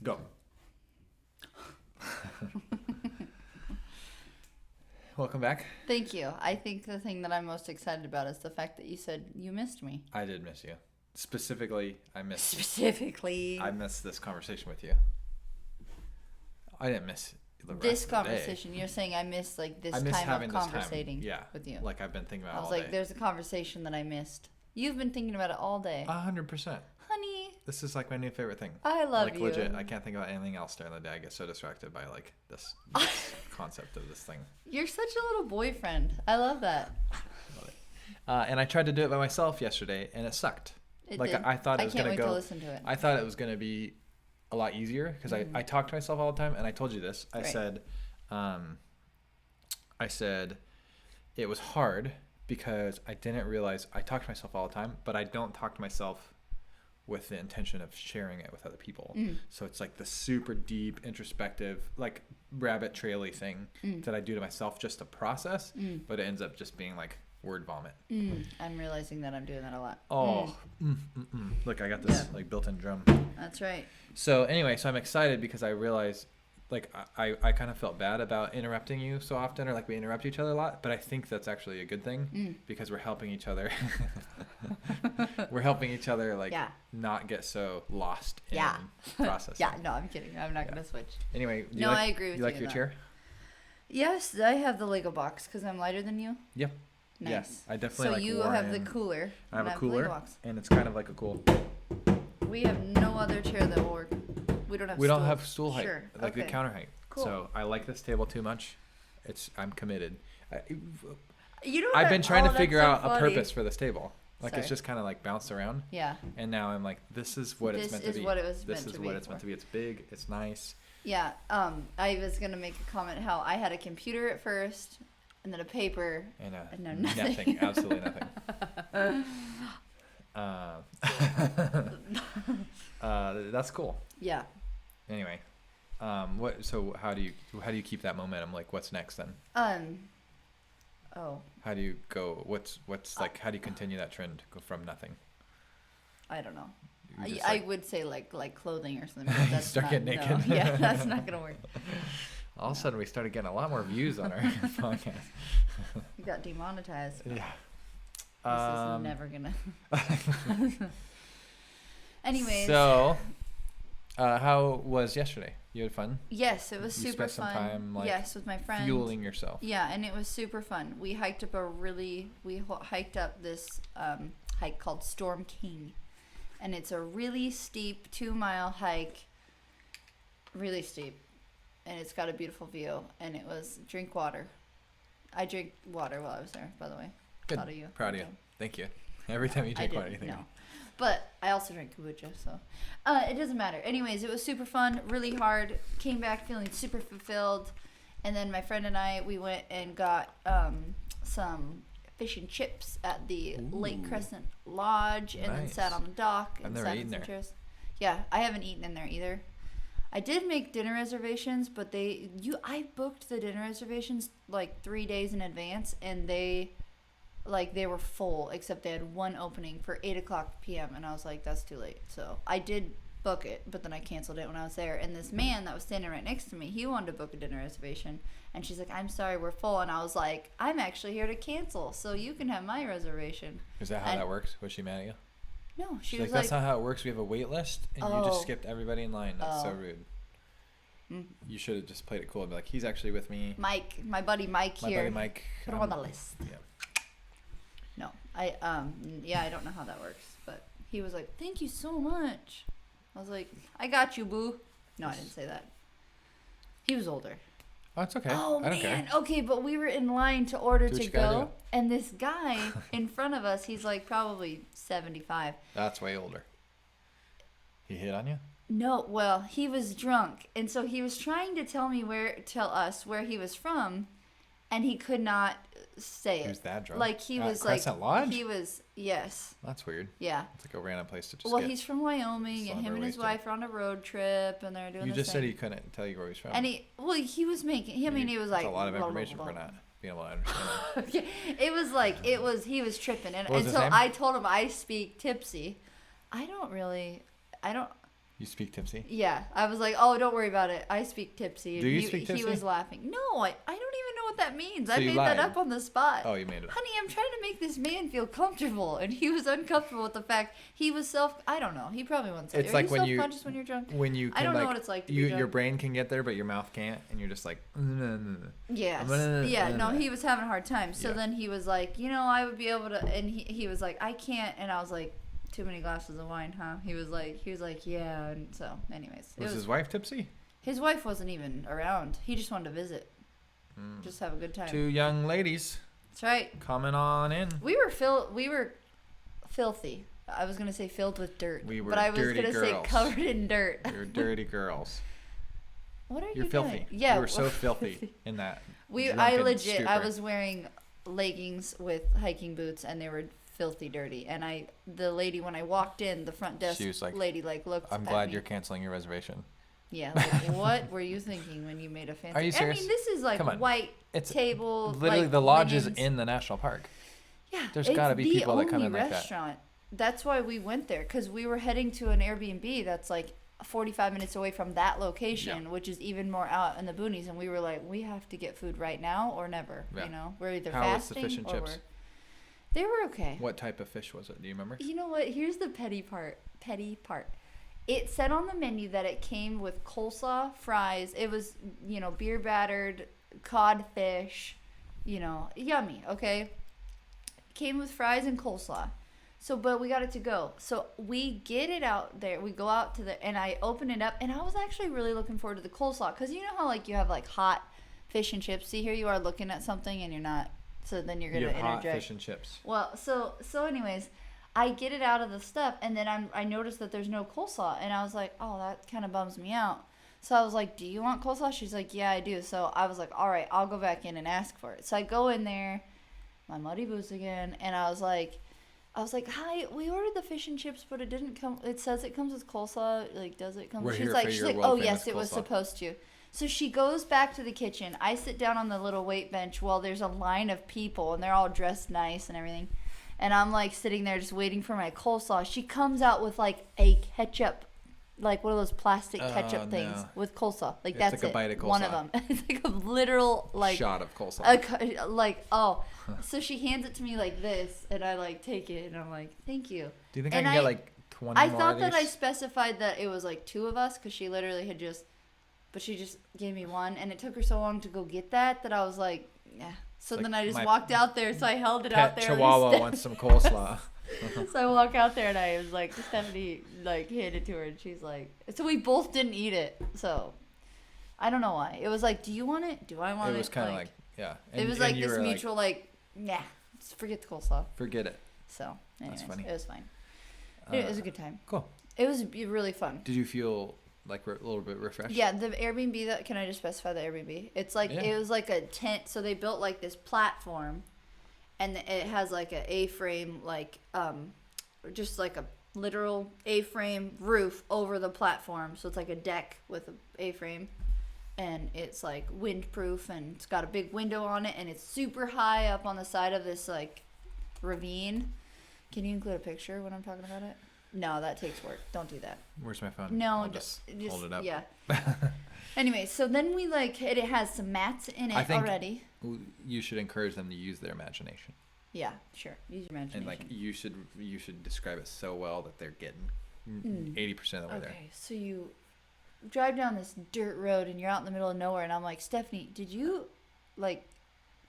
Go. Welcome back. Thank you. I think the thing that I'm most excited about is the fact that you said you missed me. I did miss you. Specifically, I missed this conversation with you. I didn't miss the rest this of the conversation. day. You're saying I missed like this I miss time having of this conversating with you. Like I've been thinking about it all I was like, day. there's a conversation that I missed. You've been thinking about it all day. 100%. Honey. This is like my new favorite thing. I love like, you. Legit, I can't think about anything else during the day. I get so distracted by like this concept of this thing. You're such a little boyfriend. I love that. Love it. And I tried to do it by myself yesterday, and it sucked. It like did. I thought it was gonna go. I can't wait to listen to it. I thought it was gonna be a lot easier because I talk to myself all the time, and I told you this. I said it was hard because I didn't realize I talk to myself all the time, but I don't talk to myself with the intention of sharing it with other people. So it's like the super deep, introspective, like rabbit traily thing that I do to myself just to process, but it ends up just being like word vomit. I'm realizing that I'm doing that a lot. Oh, look, I got this like built-in drum. That's right. So anyway, so I'm excited because I realized like I kind of felt bad about interrupting you so often, or like we interrupt each other a lot, but I think that's actually a good thing because we're helping each other. We're helping each other like not get so lost in processing. No, I'm kidding. I'm not going to switch. Anyway, I agree with you. You like your chair? Yes, I have the Lego box because I'm lighter than you. Yep. Nice. Yes, I definitely so like you have the cooler. I have a cooler, and it's kind of like a cool. We have no other chair that will work. We don't have stool height, like the counter height. Cool. So I like this table too much. I'm committed. You know, I've been trying to figure out funny. a purpose for this table. Like Sorry. It's just kind of like bounced around. Yeah. And now I'm like, this is what it's meant to be. This is what it was This is what it's meant to be. It's big. It's nice. Yeah. I was gonna make a comment how I had a computer at first, and then a paper, and then nothing. Nothing. Absolutely nothing. That's cool. Yeah. Anyway, so how do you keep that momentum? Like, what's next then? How do you go? What's like? How do you continue that trend? Go from nothing. I don't know. I would say like clothing or something. That's start getting naked. No. Yeah, that's not gonna work. All of a sudden, we started getting a lot more views on our podcast. You got demonetized. Yeah. This is never gonna. Anyways. So, how was yesterday? You had fun? Yes, it was super fun. fun. Time, like, yes, with my friends. Fueling yourself. Yeah, and it was super fun. We hiked up hiked up this hike called Storm King, and it's a really steep 2-mile hike. Really steep, and it's got a beautiful view. And it was drink water. I drank water while I was there. By the way, Good. Proud of you. Proud of you. Thank you. Every time you drink water, you think. No. But I also drank kombucha, so it doesn't matter. Anyways, it was super fun, really hard. Came back feeling super fulfilled. And then my friend and I, we went and got some fish and chips at the Lake Crescent Lodge, and then sat on the dock and sat in some chairs. Yeah, I haven't eaten in there either. I did make dinner reservations, but I booked the dinner reservations like 3 days in advance, and they were full, except they had one opening for 8:00 p.m. and I was like, that's too late. So I did book it, but then I canceled it when I was there. And this man that was standing right next to me, he wanted to book a dinner reservation, and she's like, I'm sorry, we're full. And I was like, I'm actually here to cancel, so you can have my reservation. Is that how that works? Was she mad at you? No, she was like, that's not how it works. We have a wait list, and you just skipped everybody in line. That's so rude. You should have just played it cool and be like, he's actually with me. Mike, my buddy Mike here. My buddy Mike. Put him on the list. Yeah. No, I don't know how that works, but he was like, thank you so much. I was like, I got you, boo. No, I didn't say that. He was older. Oh, it's okay. Oh, I don't man. care. Okay, but we were in line to order Do what to you gotta go, do. and this guy in front of us, he's like probably 75. That's way older. He hit on you? No, well, he was drunk, and so he was trying to tell us where he was from, and he could not say it. He was that drunk? Like he was Crescent like Lodge? he was Yes. That's weird. Yeah. It's like a random place to just Well, get he's from Wyoming, and him and his wife are on a road trip, and they're doing. You this just thing. said he couldn't tell you where he's from. And he was making. I mean, he was like. That's a lot of blah, blah, information blah, for blah. not being able to understand that. Okay. It was like he was tripping, and What was his until name? I told him I speak tipsy. I don't. You speak tipsy? Yeah. I was like, oh, don't worry about it. I speak tipsy. Do you speak tipsy? He was laughing. No, I don't even know what that means. So I you made lied. that up on the spot. Oh, you made it up. Honey, I'm trying to make this man feel comfortable, and he was uncomfortable with the fact he was I don't know. He probably wants to. It's Are like you when you self-conscious when you're drunk? When you can, I don't know like, what it's like to you, be drunk. your brain can get there, but your mouth can't, and you're just like. Yes. Yeah. No, he was having a hard time. So then he was like, I would be able to, and he was like, I can't, and I was like, too many glasses of wine, huh? He was like, yeah. And so, anyways, Was his wife tipsy? His wife wasn't even around. He just wanted to visit, just have a good time. 2 young ladies. That's right. Coming on in. We were filthy. I was gonna say filled with dirt, But I was gonna say covered in dirt. We were dirty girls. What are you You're filthy. doing? Yeah, you were so filthy in that. I was wearing leggings with hiking boots, and they were filthy dirty. And the lady, when I walked in, the front desk lady looked. I'm glad you're canceling your reservation. Yeah, like, what were you thinking when you made a fancy? Are you serious? I mean, this is like white table. Literally, like, the lodge linens. is in the national park. Yeah, there's got to be people that come in like that. Restaurant. That's why we went there, because we were heading to an Airbnb that's like 45 minutes away from that location, which is even more out in the boonies. And we were like, we have to get food right now or never. Yeah. We're either How was the fasting fish and or chips? They were okay. What type of fish was it? Do you remember? You know what? Here's the petty part. It said on the menu that it came with coleslaw, fries. It was, beer battered codfish, yummy, okay? Came with fries and coleslaw. So, but we got it to go. So we get it out there. We go out to and I open it up, and I was actually really looking forward to the coleslaw, because you know how you have hot fish and chips. See, here you are looking at something and you're not. So then you're gonna interject. Hot fish and chips. Well, so anyways, I get it out of the stuff, and then I noticed that there's no coleslaw, and I was like, oh, that kind of bums me out. So I was like, do you want coleslaw? She's like, yeah, I do. So I was like, all right, I'll go back in and ask for it. So I go in there, my muddy boots again, and I was like, hi, we ordered the fish and chips, but it didn't come. It says it comes with coleslaw. Does it come? She's like, oh yes, it was supposed to. So she goes back to the kitchen. I sit down on the little weight bench while there's a line of people, and they're all dressed nice and everything. And I'm sitting there just waiting for my coleslaw. She comes out with a ketchup, one of those plastic ketchup things with coleslaw. It's that's like a bite of coleslaw. One of them. It's like a literal shot of coleslaw. So she hands it to me like this, and I take it, and I'm like, thank you. Do you think I can get 20 I more thought of that these? I specified that it was 2 of us, because she literally had but she just gave me one, and it took her so long to go get that I was like, yeah. So then I just walked out there, so I held it out there. Chihuahua wants some coleslaw. So I walk out there, and I was like, Stephanie handed it to her, and she's like, so we both didn't eat it. So I don't know why. It was like, do you want it? Do I want it? It was kind of yeah. And, it was this mutual nah, just forget the coleslaw. Forget it. So anyways, that's funny. It was fine. It was a good time. Cool. It was really fun. Did you feel a little bit refreshed? Yeah, the Airbnb, can I just specify the Airbnb? It's it was a tent, so they built this platform, and it has an A-frame, just a literal A-frame roof over the platform, so it's a deck with an A-frame, and it's windproof, and it's got a big window on it, and it's super high up on the side of this ravine. Can you include a picture when I'm talking about it? No, that takes work. Don't do that. Where's my phone? No, I'll just hold it up. Yeah. Anyway, so then we it has some mats in it already. You should encourage them to use their imagination. Yeah, sure. Use your imagination. And you should describe it so well that they're getting 80% of the way there. Okay, so you drive down this dirt road, and you're out in the middle of nowhere, and I'm like, Stephanie, did you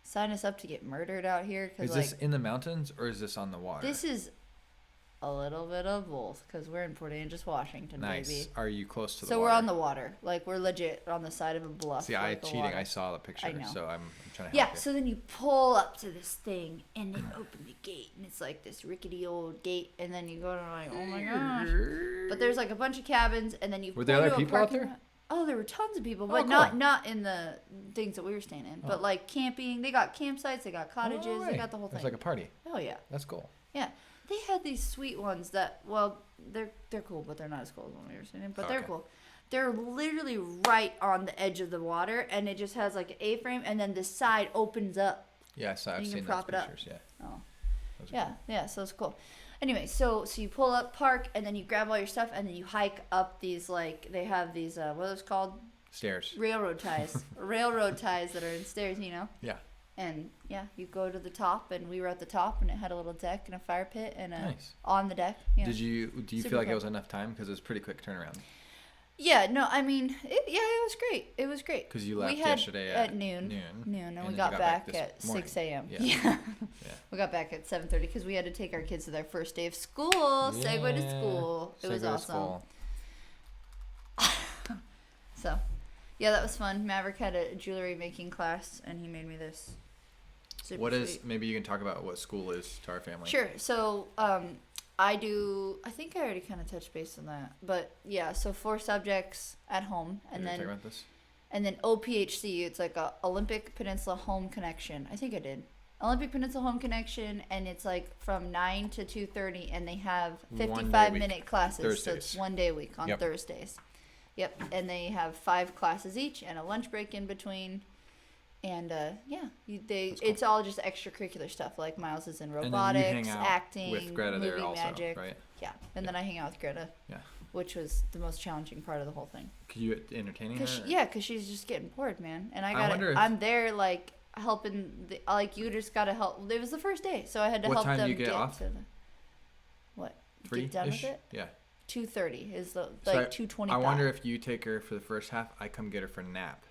sign us up to get murdered out here? Is this in the mountains, or is this on the water? This is a little bit of both, because we're in Port Angeles, Washington, nice. Baby. Are you close to the water? So we're on the water. We're legit on the side of a bluff. See, I cheating. Water. I saw the picture, I know. So I'm trying to help you. So then you pull up to this thing, and then open the gate, and it's this rickety old gate, and then you go to oh my gosh. But there's a bunch of cabins, and then you Were there other people out there? Oh, there were tons of people, but cool. not in the things that we were staying in, but camping. They got campsites, they got cottages, they got the whole thing. It's like a party. Oh yeah. That's cool. Yeah. They had these sweet ones that, they're cool, but they're not as cool as when we were sitting in. But they're cool. They're literally right on the edge of the water, and it just has an A-frame, and then the side opens up. Yeah, I've seen those pictures. Yeah. Oh. Yeah, so it's cool. Anyway, so you pull up, park, and then you grab all your stuff, and then you hike up these, like, they have these, what are those called? Stairs. Railroad ties. Railroad ties that are in stairs, you know? Yeah. And, yeah, you go to the top, and we were at the top, and it had a little deck and a fire pit, and nice. on the deck. You know, do you feel like it was enough time? Because it was pretty quick turnaround. Yeah, no, I mean, it was great. It was great. Because you left yesterday at noon, and we got back at 6 a.m. Yeah. Yeah. We got back at 7:30 because we had to take our kids to their first day of school. Yeah. Segue to school. It was awesome. So, yeah, that was fun. Maverick had a jewelry making class, and he made me this. Super sweet. Maybe you can talk about what school is to our family. Sure. So, I think I already kind of touched base on that. But, yeah, so 4 subjects at home. And then, talk about this? And then OPHC, it's like a Olympic Peninsula Home Connection. I think I did. Olympic Peninsula Home Connection, and it's like from 9 to 2:30, and they have 55-minute classes. Thursdays. So it's 1 day a week on Thursdays. Yep. And they have 5 classes each and a lunch break in between. And it's all just extracurricular stuff, like Miles is in robotics, and then you hang out acting, with Greta movie there also, magic, right? Yeah, and then I hang out with Greta, which was the most challenging part of the whole thing. Could you entertaining her? Because she's just getting bored, man, and I'm there like helping. You just gotta help. It was the first day, so I had to help them. What time do you get off? To what? 3-ish? Get done with it? Yeah. 2:30 is 2:25. I wonder if you take her for the first half, I come get her for a nap.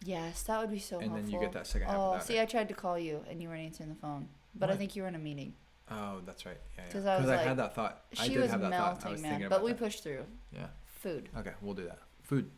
Yes, that would be so helpful. And then you get that second half of that. See, I tried to call you, and you weren't answering the phone. But I think you were in a meeting. Oh, that's right. Yeah, Because I had that thought. She was melting, man. But we pushed through. Yeah. Food. Okay, we'll do that. Food.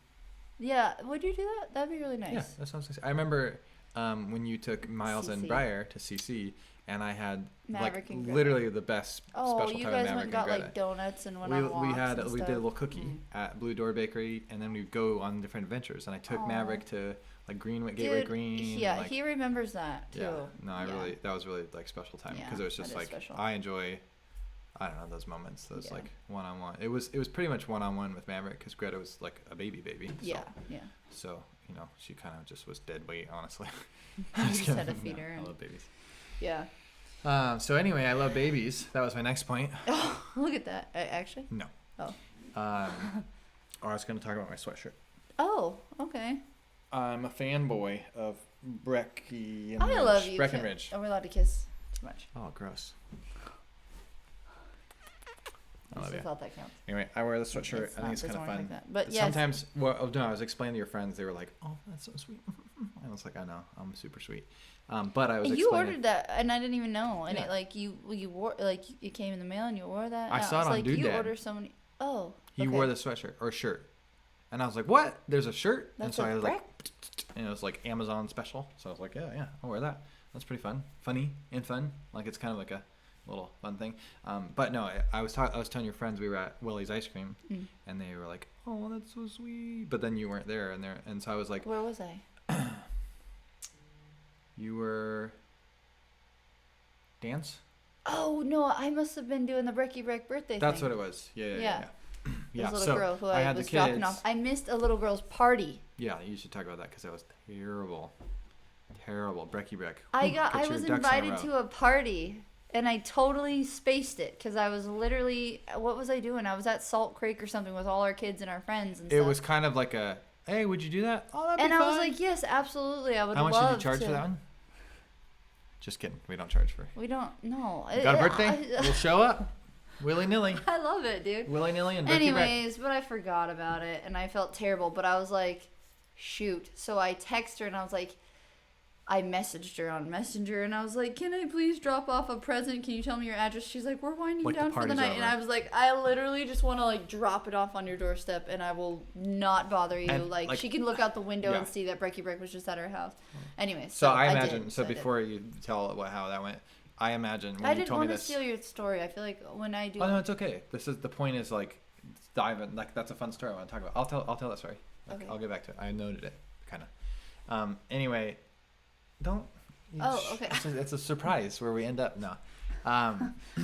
Yeah, would you do that? That'd be really nice. Yeah, that sounds nice. I remember when you took Miles and Briar to CC, and I had Maverick and literally the best special time with Maverick and Greta. Oh, you guys went and got like donuts and went on walks we did a little cookie at Blue Door Bakery, and then we'd go on different adventures. And I took Maverick to like Gateway Green. Yeah, he remembers that too. Yeah, no, that was really like special time because it was just like special. I enjoy, I don't know, those moments, those like one-on-one. It was pretty much one-on-one with Maverick because Greta was like a baby. So, So she kind of just was dead weight, honestly. You just had to feed her. I love babies. Yeah. So anyway, I love babies. That was my next point. Oh, look at that. Actually? No. Oh. I was going to talk about my sweatshirt. Oh, okay. I'm a fanboy of Brecky and I love you. Breckenridge. Are we allowed to kiss too much? Oh, gross. I love you. Thought that counts. Anyway, I wear the sweatshirt. I think it's kind of fun. Like but sometimes, I was explaining to your friends. They were like, "Oh, that's so sweet." And I was like, "I know, I'm super sweet." But I was. You ordered that, and I didn't even know. And it you wore it came in the mail, and you wore that. I saw it on Dude you Dad. ordered so many. Oh. He wore the sweatshirt or shirt, and I was like, "What? There's a shirt?" That's and so I was like, and it was like Amazon special. So I was like, "Yeah, I'll wear that. That's pretty funny and fun. Like it's kind of like a little fun thing." But no, I was telling your friends we were at Willie's Ice Cream, and they were like, "Oh, that's so sweet." But then you weren't there, and so I was like, "Where was I?" You were dance. Oh no, I must have been doing the Brecky Breck birthday thing. That's what it was. Yeah. This little girl who I was dropping off. I missed a little girl's party. Yeah, you should talk about that because that was terrible. Brecky Breck. I was invited to a party and I totally spaced it because I was literally, what was I doing? I was at Salt Creek or something with all our kids and our friends and stuff. It was kind of like a, hey, would you do that? Oh, that'd be fun. I was like, yes, absolutely. I would love to. How much did you charge for that one? Just kidding. We don't charge for it. We don't, no. Got a birthday? We'll show up. Willy-nilly. I love it, dude. Willy-nilly and Brecky Anyways, but I forgot about it and I felt terrible. But I was like, shoot. So I texted her and I was like, I messaged her on Messenger and I was like, can I please drop off a present? Can you tell me your address? She's like, we're winding down for the night. And I was like, I literally just want to like drop it off on your doorstep and I will not bother you. And, like she can look out the window and see that Brecky Breck was just at her house. Anyway, so I imagine, before you tell how that went, I imagine when you told me this. I didn't want to steal your story. I feel like when I do. Oh no, it's okay. The point is like dive in. Like that's a fun story I want to talk about. I'll tell that story. Like, okay. I'll get back to it. I noted it, kind of. Anyway, don't. Okay. It's a surprise where we end up. No.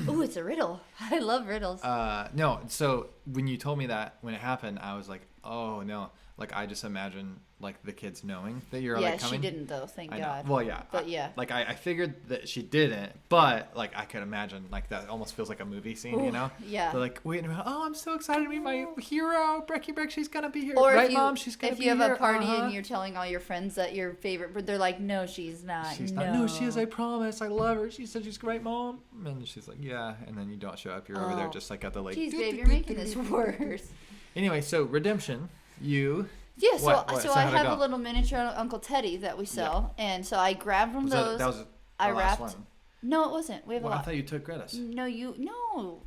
Ooh, it's a riddle. I love riddles. No. So when you told me that when it happened, I was like, oh no. Like, I just imagine, like, the kids knowing that you're, yeah, like, coming. she didn't, though, thank I God. know. Well, yeah. But, yeah. Like, I figured that she didn't, but, like, I could imagine, like, that almost feels like a movie scene, you know? Yeah. They're like, wait a minute. Oh, I'm so excited to meet my hero, Brecky Breck. She's going to be here. Or right, Mom? She's going to be here. If you have a party and you're telling all your friends that your favorite, but they're like, no, she's not. She's not. No, she is. I promise. I love her. She said she's great, Mom. And she's like, yeah. And then you don't show up. You're over there just, like, at the lake. Jeez, babe, you're making this worse. Anyway, so redemption. You... Yeah, What? So I have a little miniature Uncle Teddy that we sell, and so I grabbed one of those. That was I last wrapped. one. No, it wasn't. We have a lot. I thought you took Greta's. No.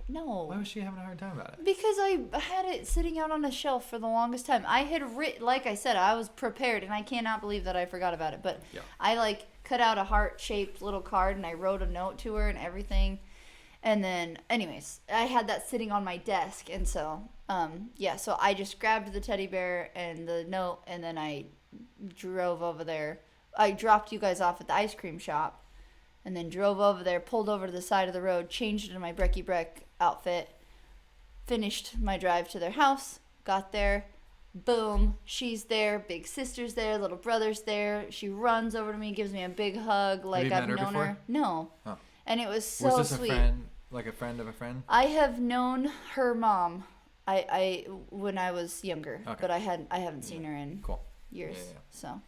Why was she having a hard time about it? Because I had it sitting out on a shelf for the longest time. I had written, like I said, I was prepared, and I cannot believe that I forgot about it. But I like cut out a heart-shaped little card, and I wrote a note to her and everything. And then, anyways, I had that sitting on my desk, and so. So I just grabbed the teddy bear and the note, and then I drove over there. I dropped you guys off at the ice cream shop, and then drove over there, pulled over to the side of the road, changed into my Brecky Breck outfit, finished my drive to their house, got there, boom, she's there, big sister's there, little brother's there. She runs over to me, gives me a big hug, like I've known her. No. Oh. And it was so sweet. Was this a friend, like a friend of a friend? I have known her mom. I when I was younger, but I haven't seen her in years. So,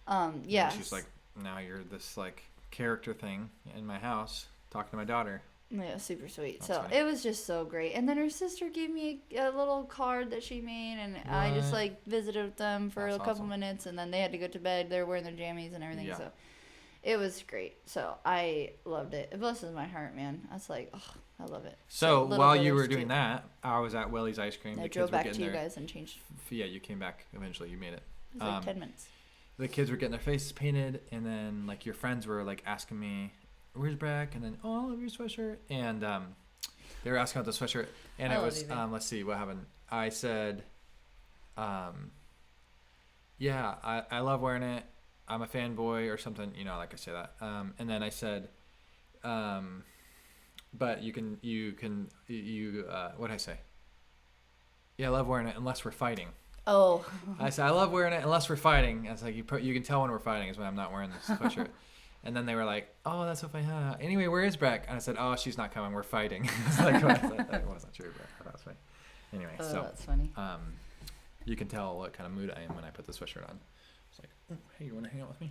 And she's like, now you're this like character thing in my house talking to my daughter. Yeah, super sweet. That's funny. It was just so great. And then her sister gave me a little card that she made, and I just like visited them for a couple minutes, and then they had to go to bed. They were wearing their jammies and everything, so it was great. So I loved it. It blesses my heart, man. I was like, oh, I love it. So while you were doing that, I was at Willie's Ice Cream. I drove back to you guys and changed. Yeah, you came back eventually. You made it. It was like 10 minutes. The kids were getting their faces painted, and then like your friends were like asking me, "Where's Breck?" And then, "Oh, I love your sweatshirt." And they were asking about the sweatshirt, and it was let's see what happened. I said, "Yeah, I love wearing it. I'm a fanboy," or something, you know, like I say that. And then I said, "But you what did I say? Yeah, I love wearing it unless we're fighting." Oh. I said, "I love wearing it unless we're fighting." I was like, you can tell when we're fighting is when I'm not wearing this sweatshirt. And then they were like, "Oh, that's so funny." Huh? Anyway, where is Breck? And I said, "Oh, she's not coming. We're fighting." It's like, that wasn't true, but that was funny. Anyway, so that's funny. You can tell what kind of mood I am when I put the sweatshirt on. It's like, "Oh, hey, you want to hang out with me?"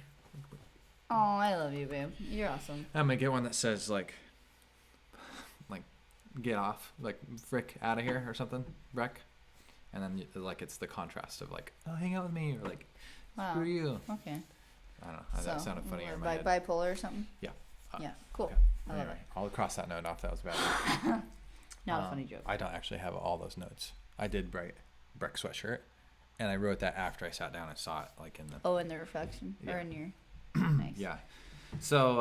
Oh, I love you, babe. You're awesome. I'm gonna get one that says like "Get off," like "Frick out of here" or something, Breck. And then like it's the contrast of like, "Oh, hang out with me," or like, "Screw you." Okay. I don't know. That sounded funny in my head. Bipolar or something? Yeah. Yeah. Cool. Yeah. Anyway, I'll cross that note off. That was bad. Not a funny joke. I don't actually have all those notes. I did write Breck sweatshirt, and I wrote that after I sat down and saw it, like in the. Oh, in the reflection or in your. Nice. Yeah. So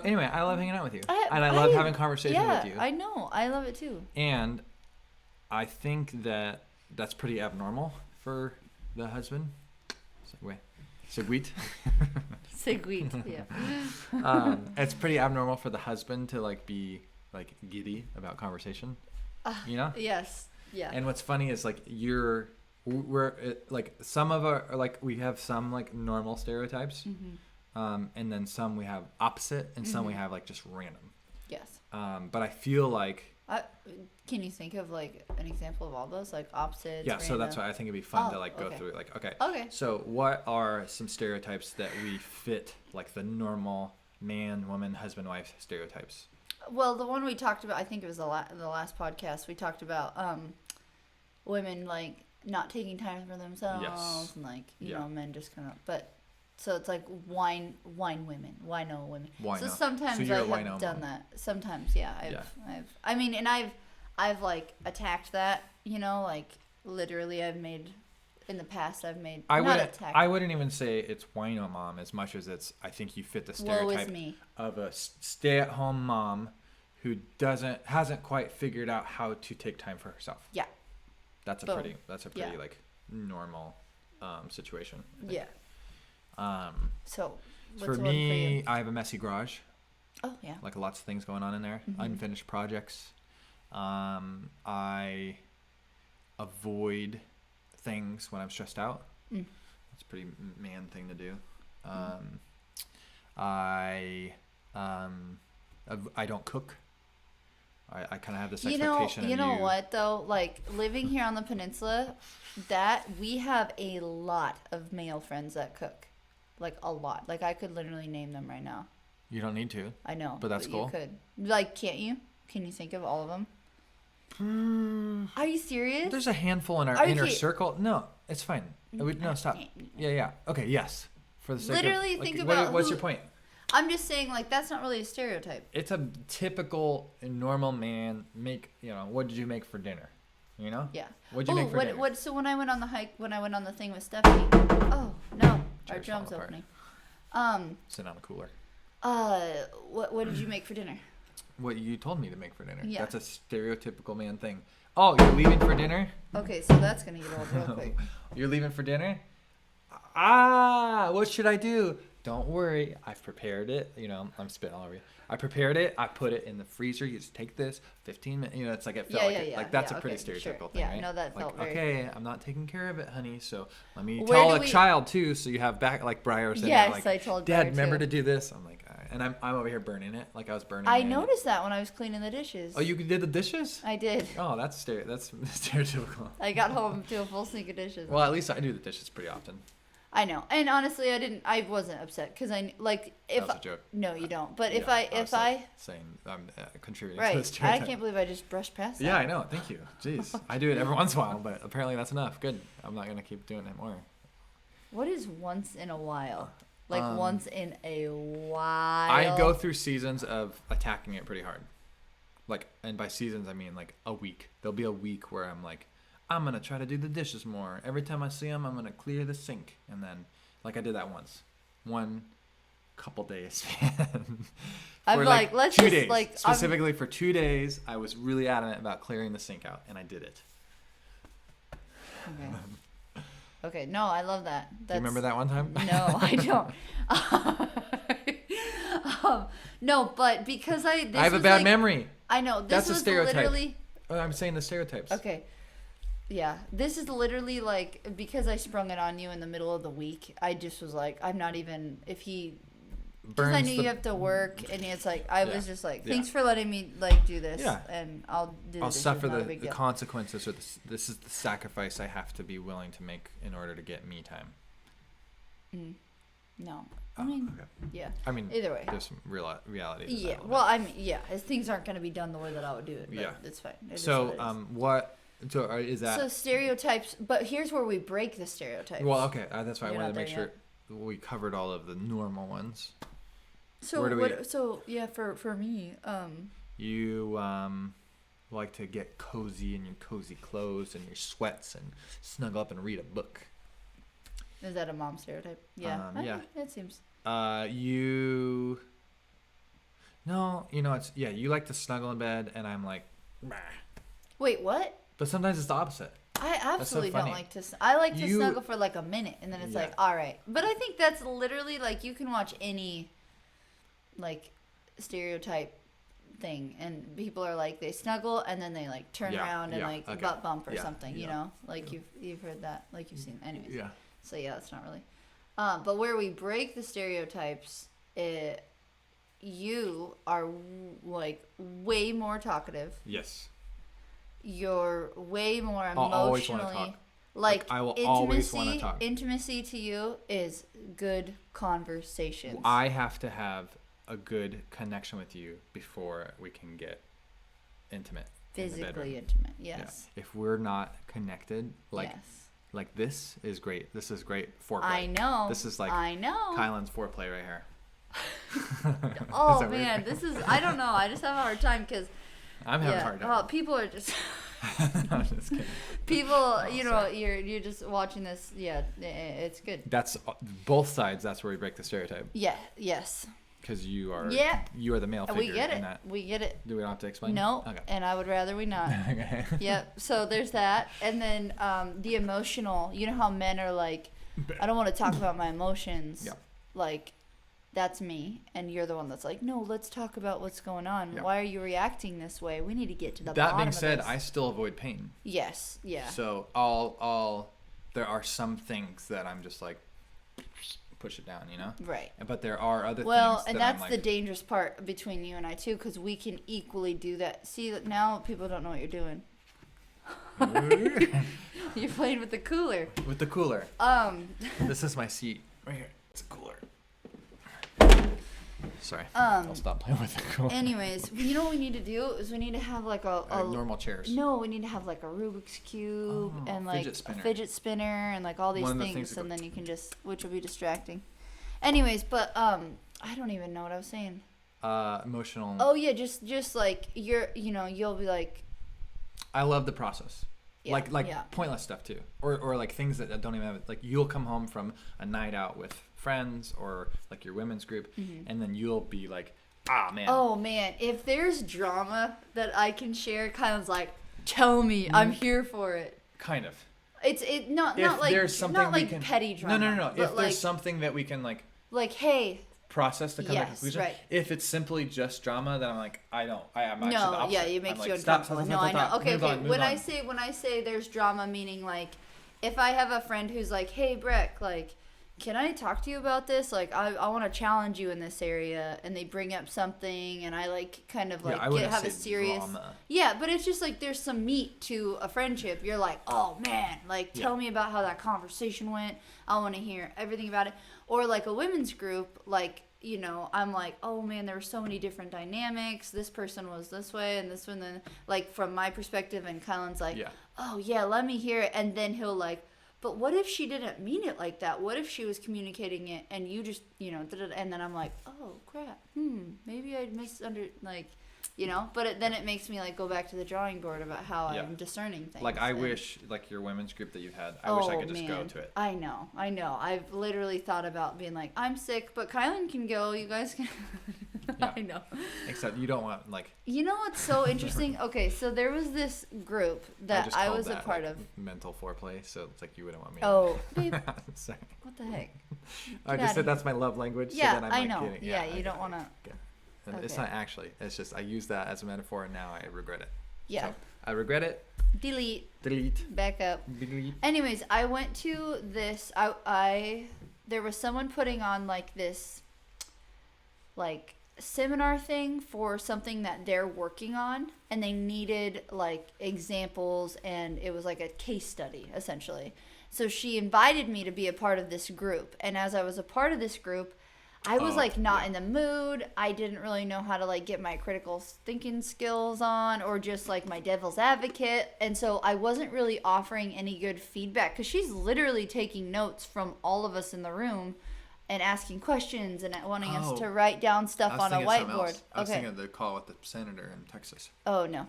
anyway, I love hanging out with you, and I love having conversation with you. I know. I love it too. And I think that's pretty abnormal for the husband. Seguit. Yeah. It's pretty abnormal for the husband to like be like giddy about conversation. You know? Yes. Yeah. And what's funny is like we're like some of our like we have some like normal stereotypes, and then some we have opposite, and some we have like just random. Yes. But I feel like. Can you think of like an example of all those, like opposites? Yeah, so that's why I think it'd be fun to like go through. Like, okay. So what are some stereotypes that we fit like the normal man, woman, husband, wife stereotypes? Well, the one we talked about, I think it was the last podcast. We talked about women like not taking time for themselves, and like you know, men just kind of. But so it's like wino women. So sometimes I have done that. Sometimes, yeah. I've like attacked that. You know, like literally, I've made. In the past, I wouldn't even say it's wino mom as much as it's. I think you fit the stereotype of a stay-at-home mom who hasn't quite figured out how to take time for herself. Yeah. That's a pretty like normal situation. Yeah. So for me, I have a messy garage. Oh yeah. Like lots of things going on in there, unfinished projects. I avoid things when I'm stressed out. That's a pretty man thing to do. I don't cook. I kind of have this expectation. You know what though? Like living here on the peninsula, that we have a lot of male friends that cook, like a lot. Like I could literally name them right now. You don't need to. I know, but that's cool. You could. Like, can't you? Can you think of all of them? Are you serious? There's a handful in our inner circle. No, it's fine. No, stop. Yeah. Okay, yes. For the sake literally of, think about what's your point? I'm just saying, like, that's not really a stereotype. It's a typical normal man what did you make for dinner? You know? Yeah. What did you make for dinner? So when I went on the hike, when I went on the thing with Stephanie. Oh no, our drum's opening. Sit on the cooler. What did you make for dinner? What you told me to make for dinner. Yeah. That's a stereotypical man thing. Oh, you're leaving for dinner? Okay, so that's gonna get old real quick. You're leaving for dinner? What should I do? Don't worry, I've prepared it. I'm spitting all over you. I prepared it. I put it in the freezer. You just take this, 15 minutes. It's like it felt like that's a pretty stereotypical thing, right? Yeah, no, that felt very. Okay, I'm not taking care of it, honey. So let me tell a child too. So you have back like Briar said. Yes, I told Dad, Briar remember too. to do this. I'm like, all right. And I'm over here burning it, like I was burning. I noticed that when I was cleaning the dishes. Oh, you did the dishes? I did. Oh, that's stereotypical. I got home to a full sink of dishes. Well, at least I do the dishes pretty often. I know, and honestly, I wasn't upset because that was a joke. No, you don't. But Yeah, if I saying I'm contributing right, to the stereotype. I can't believe I just brushed past that. Yeah, I know. Thank you. Jeez, I do it every once in a while, but apparently that's enough. Good. I'm not gonna keep doing it more. What is once in a while? Like once in a while. I go through seasons of attacking it pretty hard. And by seasons I mean like a week. There'll be a week where I'm like, I'm going to try to do the dishes more. Every time I see them, I'm going to clear the sink. And then, I did that once. One couple days. I'm like, let's 2 just, days. like... Specifically for 2 days, I was really adamant about clearing the sink out. And I did it. Okay, no, I love that. Do you remember that one time? No, I don't. No, but because I have a bad memory. I know. This That's was a stereotype. Literally... I'm saying the stereotypes. Okay. Yeah, this is literally because I sprung it on you in the middle of the week. I just was like, I'm not even because I knew you have to work, and it's like I was just like, thanks for letting me do this, and I'll do. I'll suffer the consequences, or this is the sacrifice I have to be willing to make in order to get me time. No, I mean, yeah. I mean, either way, there's some reality. Yeah, well, I mean, things aren't going to be done the way that I would do it. But it's fine. So is that... So stereotypes, but here's where we break the stereotypes. Well, okay, that's why I wanted to make sure we covered all of the normal ones. So for me, you like to get cozy in your cozy clothes and your sweats and snuggle up and read a book. Is that a mom stereotype? Yeah. It seems. You like to snuggle in bed, and I'm like, bah. Wait, what? But sometimes it's the opposite. I absolutely don't like to. I like to snuggle for like a minute, and then it's like, all right. But I think that's literally like you can watch any like stereotype thing, and people are like they snuggle and then they like turn around and butt bump or something. You know, like you've heard that, like you've seen. Anyways. Yeah. So that's not really. But where we break the stereotypes, you are like way more talkative. Yes. You're way more emotionally. I'll always want to talk. Like I will always want to talk. Intimacy to you is good conversations. I have to have a good connection with you before we can get intimate. Physically intimate, yes. Yeah. If we're not connected, like this is great. This is great foreplay. I know. This is like Kylan's foreplay right here. Oh man, this is. I don't know. I just have a hard time because. I'm having a hard time. Well, people are just. I'm just kidding. People, you're just watching this. Yeah, it's good. That's both sides. That's where we break the stereotype. Yeah. Yes. Because you are the male figure. We get it. In that. We get it. Do we not have to explain? No. Okay. And I would rather we not. Okay. Yep. So there's that, and then the emotional. You know how men are like, I don't want to talk about my emotions. Yeah. Like, that's me, and you're the one that's like, no, let's talk about what's going on. Yeah. Why are you reacting this way? We need to get to the that bottom being of said, this. I still avoid pain. Yes. Yeah. So I'll there are some things that I'm just like, push it down, you know? Right. But there are other things. Well, and that's the dangerous part between you and I too, because we can equally do that. See, now people don't know what you're doing. You're playing with the cooler. With the cooler. This is my seat right here. It's a cooler. Sorry. I'll stop playing with the cooler. Anyways, you know what we need to do is we need to have like a normal chairs. No, we need to have like a Rubik's cube and like a fidget spinner and like all these things, and then you can just, which will be distracting. Anyways, but I don't even know what I was saying. Emotional. Oh yeah, just like you'll be like. I love the process. Yeah, like pointless stuff too, or like things that don't even have it. Like you'll come home from a night out with friends or like your women's group, and then you'll be like, man. Oh man, if there's drama that I can share, Kylan's like, tell me, I'm here for it. Kind of. It's not like there's something not like can, petty drama. No. If there's something that we can like hey. Process to come to a conclusion. Right. If it's simply just drama, then I'm like, I am actually the No, opposite. yeah, it makes you uncomfortable. No, I know. Okay. When I say there's drama, meaning like, if I have a friend who's like, hey Breck, like, can I talk to you about this? Like, I want to challenge you in this area, and they bring up something, and I like kind of like have a serious. Drama. Yeah, but it's just like there's some meat to a friendship. You're like, oh man, like tell me about how that conversation went. I want to hear everything about it. Or like a women's group, like, I'm like, oh man, there were so many different dynamics. This person was this way and this one, then like from my perspective, and Kylan's like, oh yeah, let me hear it. And then he'll like, but what if she didn't mean it like that? What if she was communicating it and you just, and then I'm like, oh crap, maybe I but then it makes me like go back to the drawing board about how I'm discerning things. Like I wish, like your women's group that you've had, I wish I could just go to it. I know. I've literally thought about being like, I'm sick, but Kylan can go. You guys can. Yeah. I know. Except you don't want like. You know what's so interesting? Okay, so there was this group that I was a part of. Mental foreplay, so it's like you wouldn't want me. Oh, babe. Sorry. What the heck? I just said that's my love language. Yeah, so then I know. Yeah, you don't want to. Okay. It's not actually. It's just I use that as a metaphor, and now I regret it. Yeah. So, I regret it. Delete. Back up. Delete. Anyways, I went to this. There was someone putting on like this, like seminar thing for something that they're working on, and they needed like examples, and it was like a case study essentially. So she invited me to be a part of this group, and as I was a part of this group, I was not in the mood. I didn't really know how to like get my critical thinking skills on, or just like my devil's advocate. And so I wasn't really offering any good feedback, because she's literally taking notes from all of us in the room and asking questions and wanting us to write down stuff on a whiteboard. I was thinking of the call with the senator in Texas. Oh no.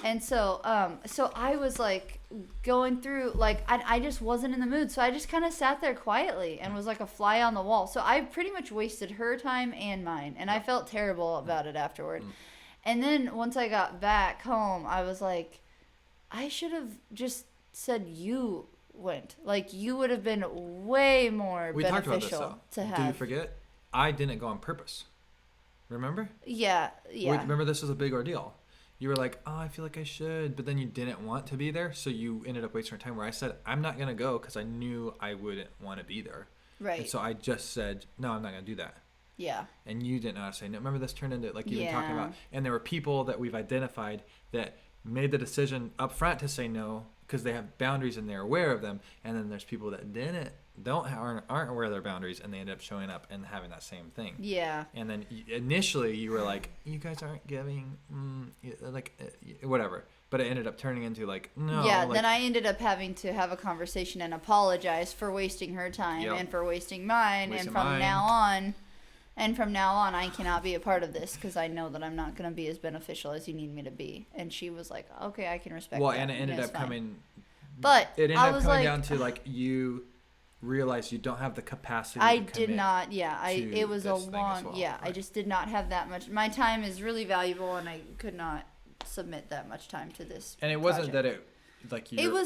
And so so I was like going through, like I just wasn't in the mood, so I just kind of sat there quietly and was like a fly on the wall. So I pretty much wasted her time and mine, and I felt terrible about it afterward. And then once I got back home, I was like, I should have just said you went. Like, you would have been way more beneficial talked about this, though. To have. Do you forget? I didn't go on purpose. Remember? Yeah. Remember, this was a big ordeal. You were like, oh, I feel like I should, but then you didn't want to be there, so you ended up wasting your time, where I said, I'm not going to go because I knew I wouldn't want to be there. Right. And so I just said, no, I'm not going to do that. Yeah. And you didn't know how to say no. Remember, this turned into, like, you've been talking about, and there were people that we've identified that made the decision up front to say no because they have boundaries and they're aware of them, and then there's people that aren't aware of their boundaries, and they end up showing up and having that same thing. Yeah. And then initially you were like, you guys aren't giving whatever, but it ended up turning into like, no. Yeah. Then I ended up having to have a conversation and apologize for wasting her time and for wasting mine. And from now on, I cannot be a part of this because I know that I'm not going to be as beneficial as you need me to be. And she was like, okay, I can respect that. Well, and it ended up coming. But it ended up coming down to like, you realize you don't have the capacity to did not. Yeah. It was a long. Well, yeah. Right. I just did not have that much. My time is really valuable, and I could not submit that much time to this. And it wasn't that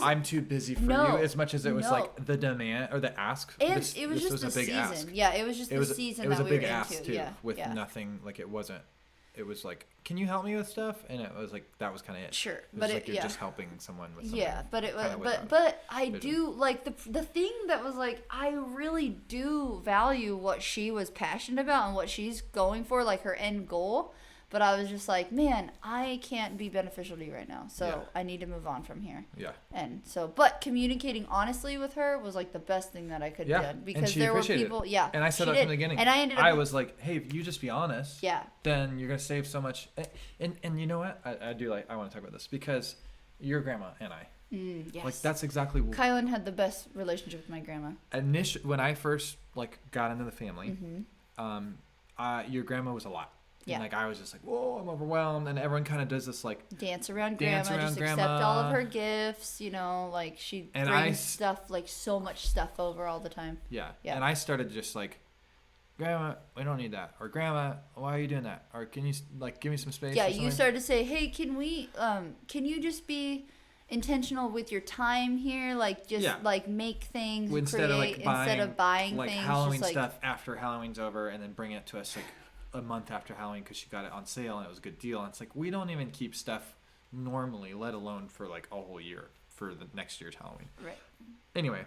I'm too busy for you, as much as it was like the demand or the ask. And it was just the season. Ask. Yeah, it was just the season that we were into. It was a big ask too, with nothing. Like, it wasn't. it was like, can you help me with stuff? And it was like, that was kind of it. Sure, It was but like you're just helping someone with something. Yeah, but it was, kinda with but I vision. do like the thing that was like, I really do value what she was passionate about and what she's going for, like her end goal. But I was just like, man, I can't be beneficial to you right now, so I need to move on from here. Yeah. And so, but communicating honestly with her was like the best thing that I could do, because there were people. Yeah. And I said that from the beginning. And I was like, hey, if you just be honest. Yeah. Then you're gonna save so much. And you know what? I do like. I want to talk about this because your grandma and I. Yes. Like that's exactly what Kylan had the best relationship with my grandma. When I first like got into the family, your grandma was a lot. Yeah. And like I was just like, whoa, I'm overwhelmed, and everyone kind of does this like dance around grandma, accept all of her gifts, like she brings stuff, like so much stuff over all the time. Yeah. And I started just like, grandma, we don't need that, or grandma, why are you doing that, or can you like give me some space? Yeah, you started to say, hey, can you just be intentional with your time here, like just like make things, instead of buying things, Halloween just, stuff after Halloween's over, and then bring it to us like a month after Halloween because she got it on sale and it was a good deal. And it's like, we don't even keep stuff normally, let alone for like a whole year for the next year's Halloween. Right. Anyway,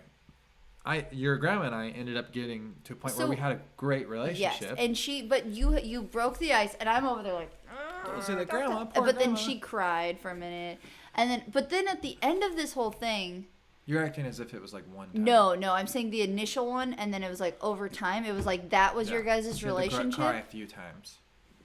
your grandma and I ended up getting to a point where we had a great relationship. Yes, but you broke the ice, and I'm over there like, those are the grandma. But then she cried for a minute, but then at the end of this whole thing. You're acting as if it was like one time. No, I'm saying the initial one, and then it was like over time. It was like that was your guys' relationship. Cry a few times.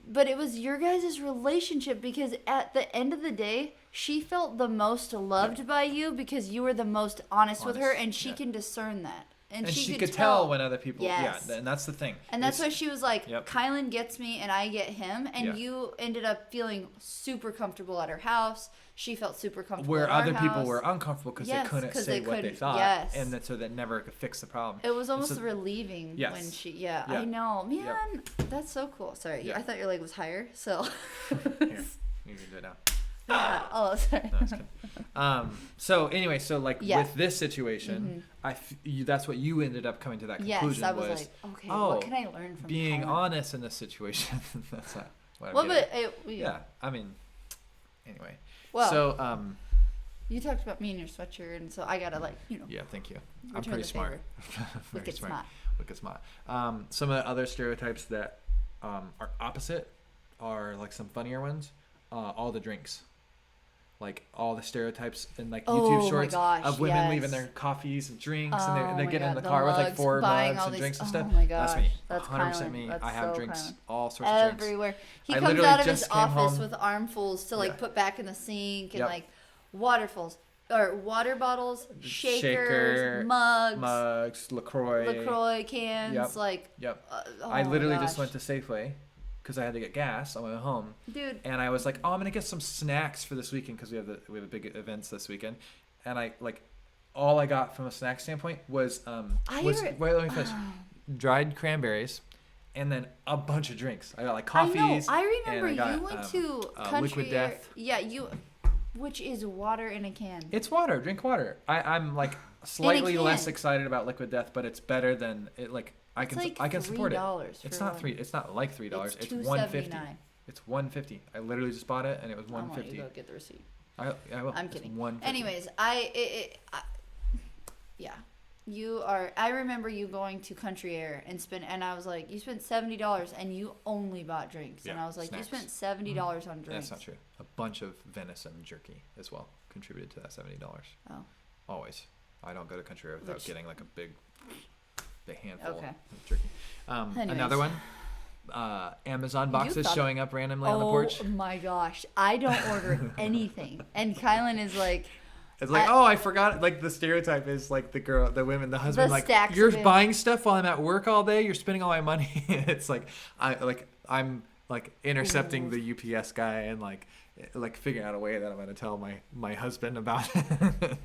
But it was your guys' relationship because at the end of the day, she felt the most loved by you because you were the most honest with her, and she can discern that. And she could tell when other people, and that's the thing. And that's why she was like, Kylan gets me and I get him. And you ended up feeling super comfortable at her house. She felt super comfortable where at our other house. people were uncomfortable because they couldn't say what they thought. Yes. And so that never could fix the problem. It was almost relieving when she, I know. Man, that's so cool. Sorry, I thought your leg was higher, so. Here, you can do it now. Oh, sorry. No, so anyway, with this situation, that's what you ended up coming to that conclusion. Yes, I was like, okay, what can I learn from being Kylan? honest in this situation? That's not what I'm I mean, anyway. Well, so you talked about me and your sweatshirt, and so I gotta Yeah, thank you. I'm pretty smart. Wicked smart. Wicked smart. Some of the other stereotypes that are opposite are like some funnier ones. All the drinks. Like all the stereotypes in like YouTube shorts of women leaving their coffees and drinks, and they get in the car with like 4 mugs and drinks and stuff. Oh my gosh, that's me. That's 100% me. That's I have so drinks, Kylan. all sorts of drinks. Everywhere. He I comes out of his just came office home. with armfuls to like put back in the sink and like waterfuls or water bottles, shakers, mugs, LaCroix cans, I literally just went to Safeway because I had to get gas on my way home. Dude. And I was like, I'm gonna get some snacks for this weekend because we have big events this weekend, and I like all I got from a snack standpoint was wait, let me finish. Dried cranberries, and then a bunch of drinks. I got like coffees. I remember you went to Country Liquid Death. Yeah, which is water in a can. It's water. Drink water. I'm like slightly less excited about Liquid Death, but it's better than it. Like I can support it. It's not $3. It's not like $3. It's $1.50. It's $1.50. I literally just bought it and it was $1.50. I want you to go get the receipt. I will. I'm kidding. $1.50. Anyways, I remember you going to Country Air and I was like, you spent $70 and you only bought drinks. And I was like, snacks. You spent $70 on drinks. That's not true. A bunch of venison jerky as well contributed to that $70. Oh. Always. I don't go to Country Air without getting like a big handful of jerky. Another one. Amazon boxes showing up randomly on the porch. Oh my gosh. I don't order anything. And Kylan is like, it's like, I forgot. Like the stereotype is like the women, the husband, like you're buying stuff while I'm at work all day. You're spending all my money. It's like I'm intercepting the UPS guy and like figuring out a way that I'm gonna tell my husband about it.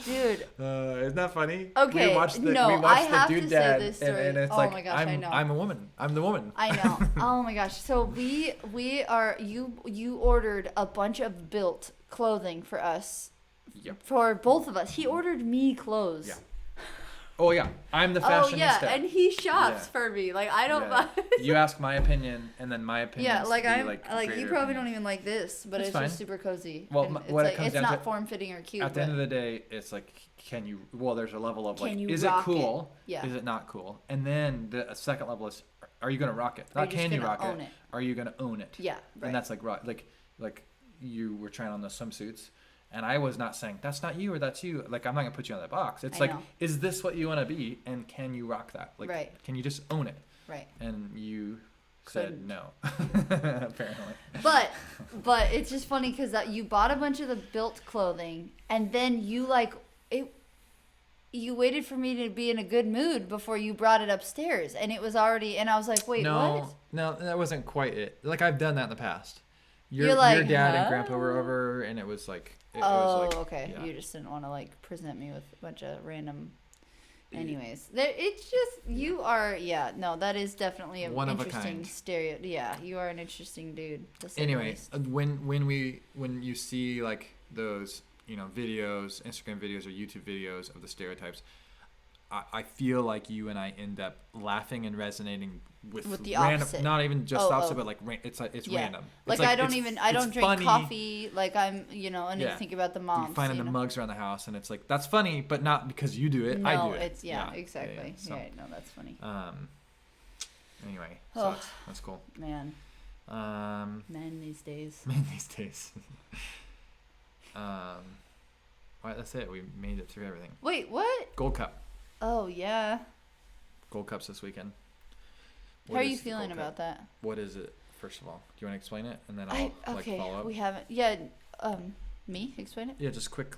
Dude. Isn't that funny? Okay. We watched the Dude Dad, and it's like, my gosh, I know. I'm a woman. I'm the woman. I know. Oh my gosh. So we are you ordered a bunch of built clothing for us. Yep. For both of us. He ordered me clothes. Yeah. Oh yeah, I'm the fashionista. Oh yeah, and he shops for me. Like I don't buy. You ask my opinion, and then my opinion. Yeah, like I'm like you probably don't even like this, but it's just super cozy. Well, what it comes it's down not to, form fitting or cute. At the end of the day, it's like, can you? Well, there's a level of like, is it rock cool? It? Yeah. Is it not cool? And then the second level is, are you gonna rock it? Not can you rock it? Are you gonna own it? Yeah. Right. And that's like like you were trying on those swimsuits. And I was not saying, that's not you or that's you. Like, I'm not going to put you on that box. It's like, is this what you want to be? And can you rock that? Like, can you just own it? Right. And you said no, apparently. But it's just funny because you bought a bunch of the built clothing. And then you waited for me to be in a good mood before you brought it upstairs. And it was already, and I was like, wait, what? No, that wasn't quite it. Like, I've done that in the past. Your dad and grandpa were over, and it was like... okay. Yeah. You just didn't want to like present me with a bunch of random. Anyways, it's just you are. Yeah, no, that is definitely a one interesting stereo. Yeah, you are an interesting dude. Anyway, when you see like those videos, Instagram videos or YouTube videos of the stereotypes, I feel like you and I end up laughing and resonating with the random, opposite. Not even just opposite, but like it's random. Like I don't drink funny. Coffee. Like I'm, and you think about the moms. You find the mugs around the house, and it's like that's funny, but not because you do it. No, I do it. It's exactly. So, no, that's funny. Anyway, so that's cool. Man. Men these days. All right, that's it. We made it through everything. Wait, what? Gold Cup. Oh yeah. Gold Cups this weekend. How are you feeling about that? What is it? First of all, do you want to explain it, and then I'll follow up? We haven't. Yeah. Me explain it. Yeah, just quick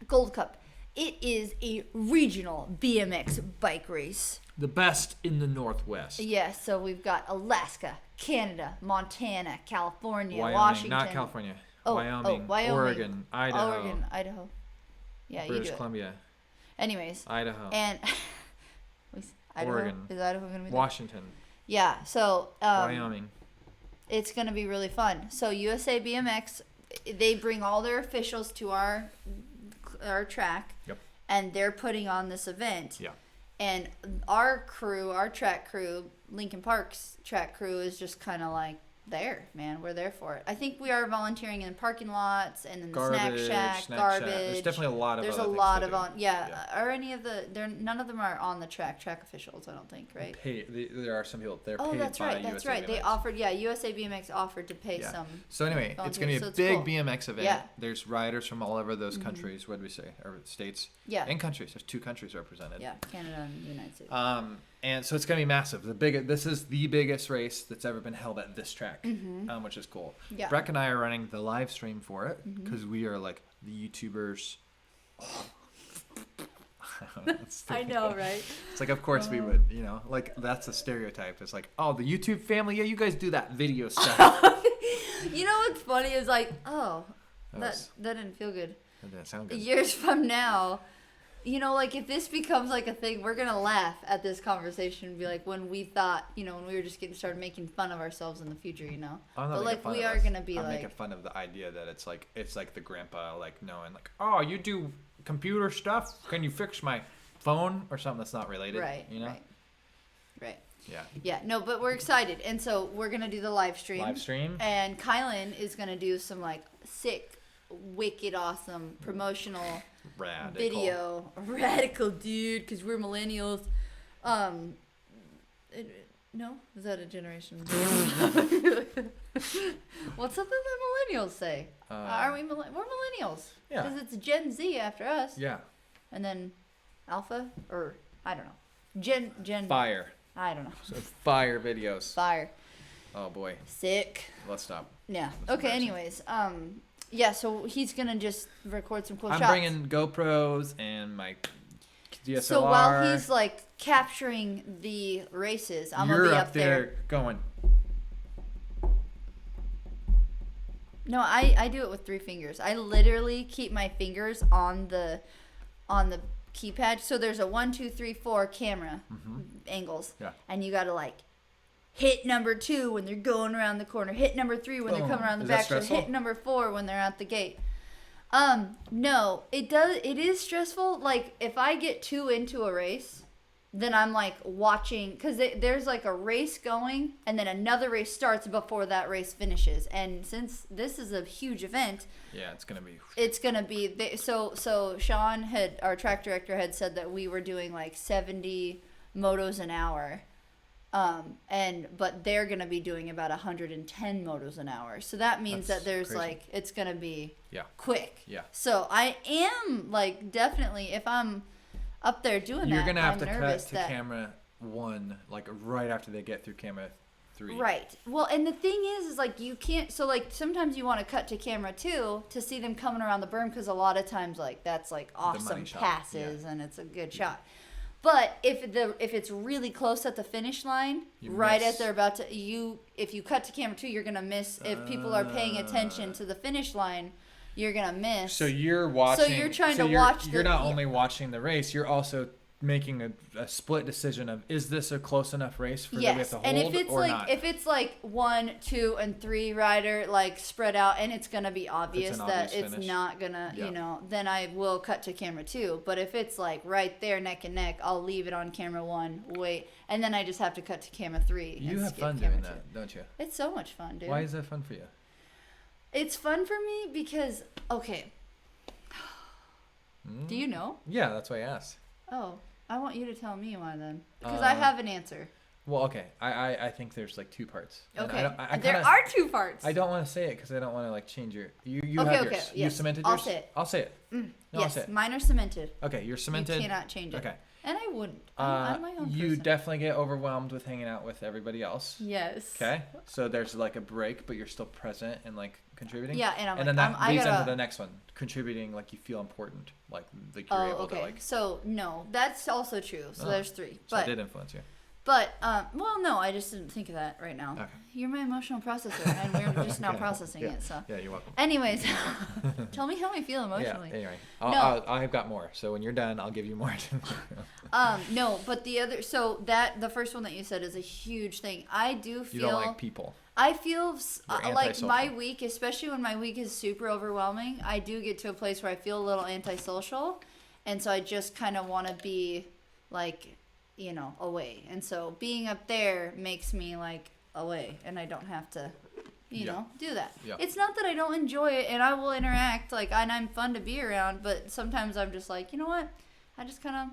Gold Cup. It is a regional BMX bike race. The best in the Northwest. Yeah. So we've got Alaska, Canada, Montana, California, Wyoming, Washington. Not California. Wyoming, Oregon, Idaho. Yeah, British Columbia. Anyways. Idaho. And Idaho? Oregon. Is Idaho going to be there? Washington. Yeah, so Wyoming. It's going to be really fun. So USA BMX, they bring all their officials to our track. Yep. And they're putting on this event. Yeah. And our track crew, Lincoln Park's track crew is just kind of like, there, man. We're there for it. I think we are volunteering in parking lots and in the snack shack. There's definitely a lot of. There's a lot of Are any of the? None of them are on the track officials. I don't think, right? There are some people. They're paid by that's right. That's right. They offered. Yeah, USA BMX offered to pay some. So anyway, it's going to be a big BMX event. Yeah. There's riders from all over those countries. What did we say? Or states. Yeah. And countries. There's 2 countries represented. Yeah, Canada and the United States. And so it's going to be massive. This is the biggest race that's ever been held at this track, which is cool. Yeah. Breck and I are running the live stream for it because we are like the YouTubers. I know, right? It's like, of course we would, like that's a stereotype. It's like, oh, the YouTube family, yeah, you guys do that video stuff. You know what's funny is like, that didn't feel good. That didn't sound good. Years from now. Like if this becomes like a thing, we're going to laugh at this conversation and be like when we thought, when we were just getting started making fun of ourselves in the future, I'm not but like we are going to be I'm making fun of the idea that it's like the grandpa like knowing like, oh, you do computer stuff? Can you fix my phone or something that's not related? Right. Right. Yeah. Yeah. No, but we're excited. And so we're going to do the live stream. And Kylan is going to do some like sick, wicked, awesome promotional radical dude, because we're millennials. No, is that a generation? What's something that millennials say? Are we? We're millennials. Yeah. Because it's Gen Z after us. Yeah. And then Alpha, or I don't know. Gen. Fire. I don't know. So fire videos. Fire. Oh boy. Sick. Let's stop. Yeah. Okay. Anyways, yeah, so he's going to just record some cool shots. I'm bringing GoPros and my DSLR. So while he's, like, capturing the races, I'm going to be up there going. No, I do it with 3 fingers. I literally keep my fingers on the keypad. So there's a 1, 2, 3, 4 camera angles. Yeah. And you got to, like, hit number 2 when they're going around the corner. Hit number 3 when they're coming around the back. Or hit number 4 when they're out the gate. No, it is stressful. Like, if I get too into a race, then I'm like watching, because there's like a race going and then another race starts before that race finishes. And since this is a huge event, yeah, it's gonna be so Sean our track director had said that we were doing like 70 motos an hour. But they're gonna be doing about 110 motos an hour. So that means that there's crazy. Like, it's gonna be quick. Yeah. So I am like, definitely, if I'm up there doing you're that, gonna have I'm to cut to camera 1, like right after they get through camera 3. Right. Well, and the thing is like, you can't. So like, sometimes you want to cut to camera 2 to see them coming around the berm, because a lot of times like that's like awesome passes and it's a good shot. But if it's really close at the finish line, as they're about to, if you cut to camera 2, you're gonna miss. If people are paying attention to the finish line, you're gonna miss. So you're watching. So you're trying to watch. You're not only watching the race, you're also making a split decision of, is this a close enough race for them to hold and if it's or not? If it's like 1, 2, and 3 rider like spread out, and it's gonna be obvious that it's not gonna, then I will cut to camera 2. But if it's like right there neck and neck, I'll leave it on camera 1, wait, and then I just have to cut to camera 3. You have fun doing that, don't you? It's so much fun, dude. Why is that fun for you? It's fun for me because, okay. Do you know? Yeah, that's why I asked. Oh, I want you to tell me why then, because I have an answer. Well, okay. I think there's like 2 parts. Okay. There are 2 parts. I don't want to say it because I don't want to like change your. You okay, have okay. yours. Yes. You cemented yours. I'll say it. No, yes. I'll say it. Mine are cemented. Okay, you're cemented. You cannot change it. Okay. And I wouldn't. I'm my own you person. definitely get overwhelmed with hanging out with everybody else. Yes. Okay. So there's like a break, but you're still present and like contributing. Yeah, and then that leads into the next one. Contributing, like you feel important, like you're able to like. So no, that's also true. So there's 3. So it did influence you. But well, no, I just didn't think of that right now. Okay. You're my emotional processor, and we're just now processing it. So. Yeah, you're welcome. Anyways, tell me how I feel emotionally. Yeah. Anyway, I've got more. So when you're done, I'll give you more. No, but the first one that you said is a huge thing. I do feel. You don't like people. I feel like my week, especially when my week is super overwhelming, I do get to a place where I feel a little antisocial, and so I just kind of want to be like, away. And so being up there makes me like away, and I don't have to, do that. Yeah. It's not that I don't enjoy it, and I will interact, like, and I'm fun to be around, but sometimes I'm just like, you know what? I just kind of.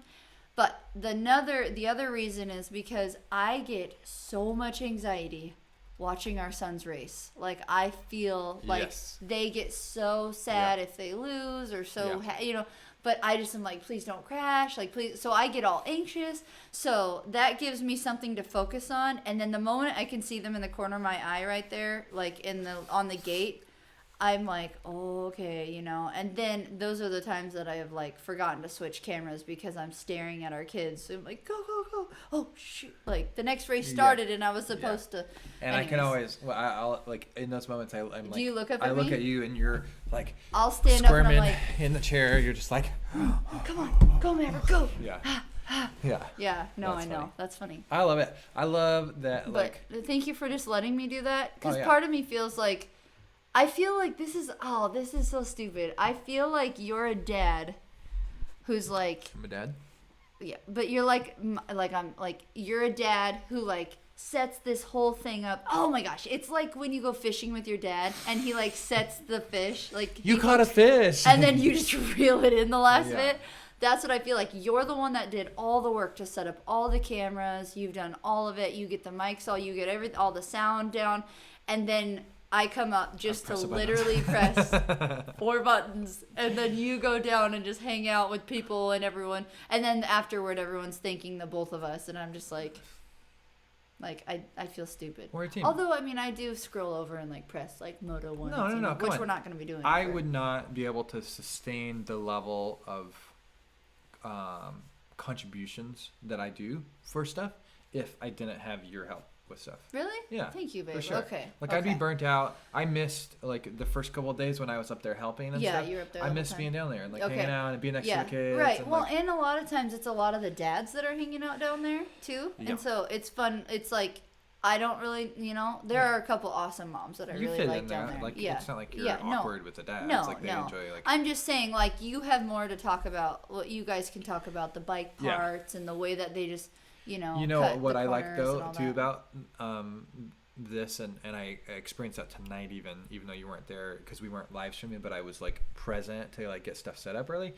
But the other reason is because I get so much anxiety watching our sons race. Like, I feel like they get so sad if they lose, or so but I just am like, please don't crash, like, please. So I get all anxious. So that gives me something to focus on. And then the moment I can see them in the corner of my eye right there, like on the gate, I'm like, oh, okay, and then those are the times that I have like forgotten to switch cameras because I'm staring at our kids. So I'm like, go, go, go. Oh, shoot. Like, the next race started and I was supposed to. And anyways. I can always, I'll like, in those moments, I'm like, do you look up at me? I look at you and you're like, I'll stand squirming up and I'm like, in the chair. You're just like, come on, go, Maverick, go. Yeah. Yeah, no, that's I know. funny. That's funny. I love it. I love that. But thank you for just letting me do that. Because part of me feels like, I feel like this is so stupid. I feel like you're a dad who's like. I'm a dad? Yeah, but you're you're a dad who like sets this whole thing up. Oh my gosh, it's like when you go fishing with your dad and he like sets the fish. Like, you caught a fish. And then you just reel it in the last bit. That's what I feel like. You're the one that did all the work to set up all the cameras. You've done all of it. You get the mics you get all the sound down. And then I come up just to literally press 4 buttons, and then you go down and just hang out with people and everyone, and then afterward everyone's thanking the both of us, and I'm just like I feel stupid. We're a team. Although, I mean, I do scroll over and like press like Moto 1, no, which we're not going to be doing. I would not be able to sustain the level of contributions that I do for stuff if I didn't have your help with stuff. Really? Yeah. Thank you, babe. For sure. Okay. Like, I'd be burnt out. I missed like the first couple of days when I was up there helping and stuff. Yeah, you were up there. I missed being down there and like hanging out and being next to the kids. Right. And, well, and a lot of times it's a lot of the dads that are hanging out down there too, and so it's fun. It's like I don't really, there are a couple awesome moms that I You really fit like in down there. there. Like, yeah. it's not like you're awkward with the dads. No, like, they enjoy, like... I'm just saying, like, you have more to talk about. Well, you guys can talk about the bike parts and the way that they just, cut what the I like, though, too, that. about this, and I experienced that tonight, even though you weren't there, because we weren't live streaming, but I was, like, present to, like, get stuff set up early,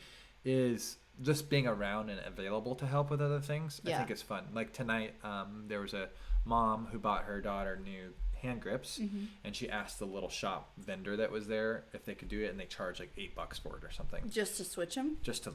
is... just being around and available to help with other things, I think is fun. Like tonight, there was a mom who bought her daughter new hand grips, and she asked the little shop vendor that was there if they could do it, and they charged like $8 for it or something. Just to switch them? Just to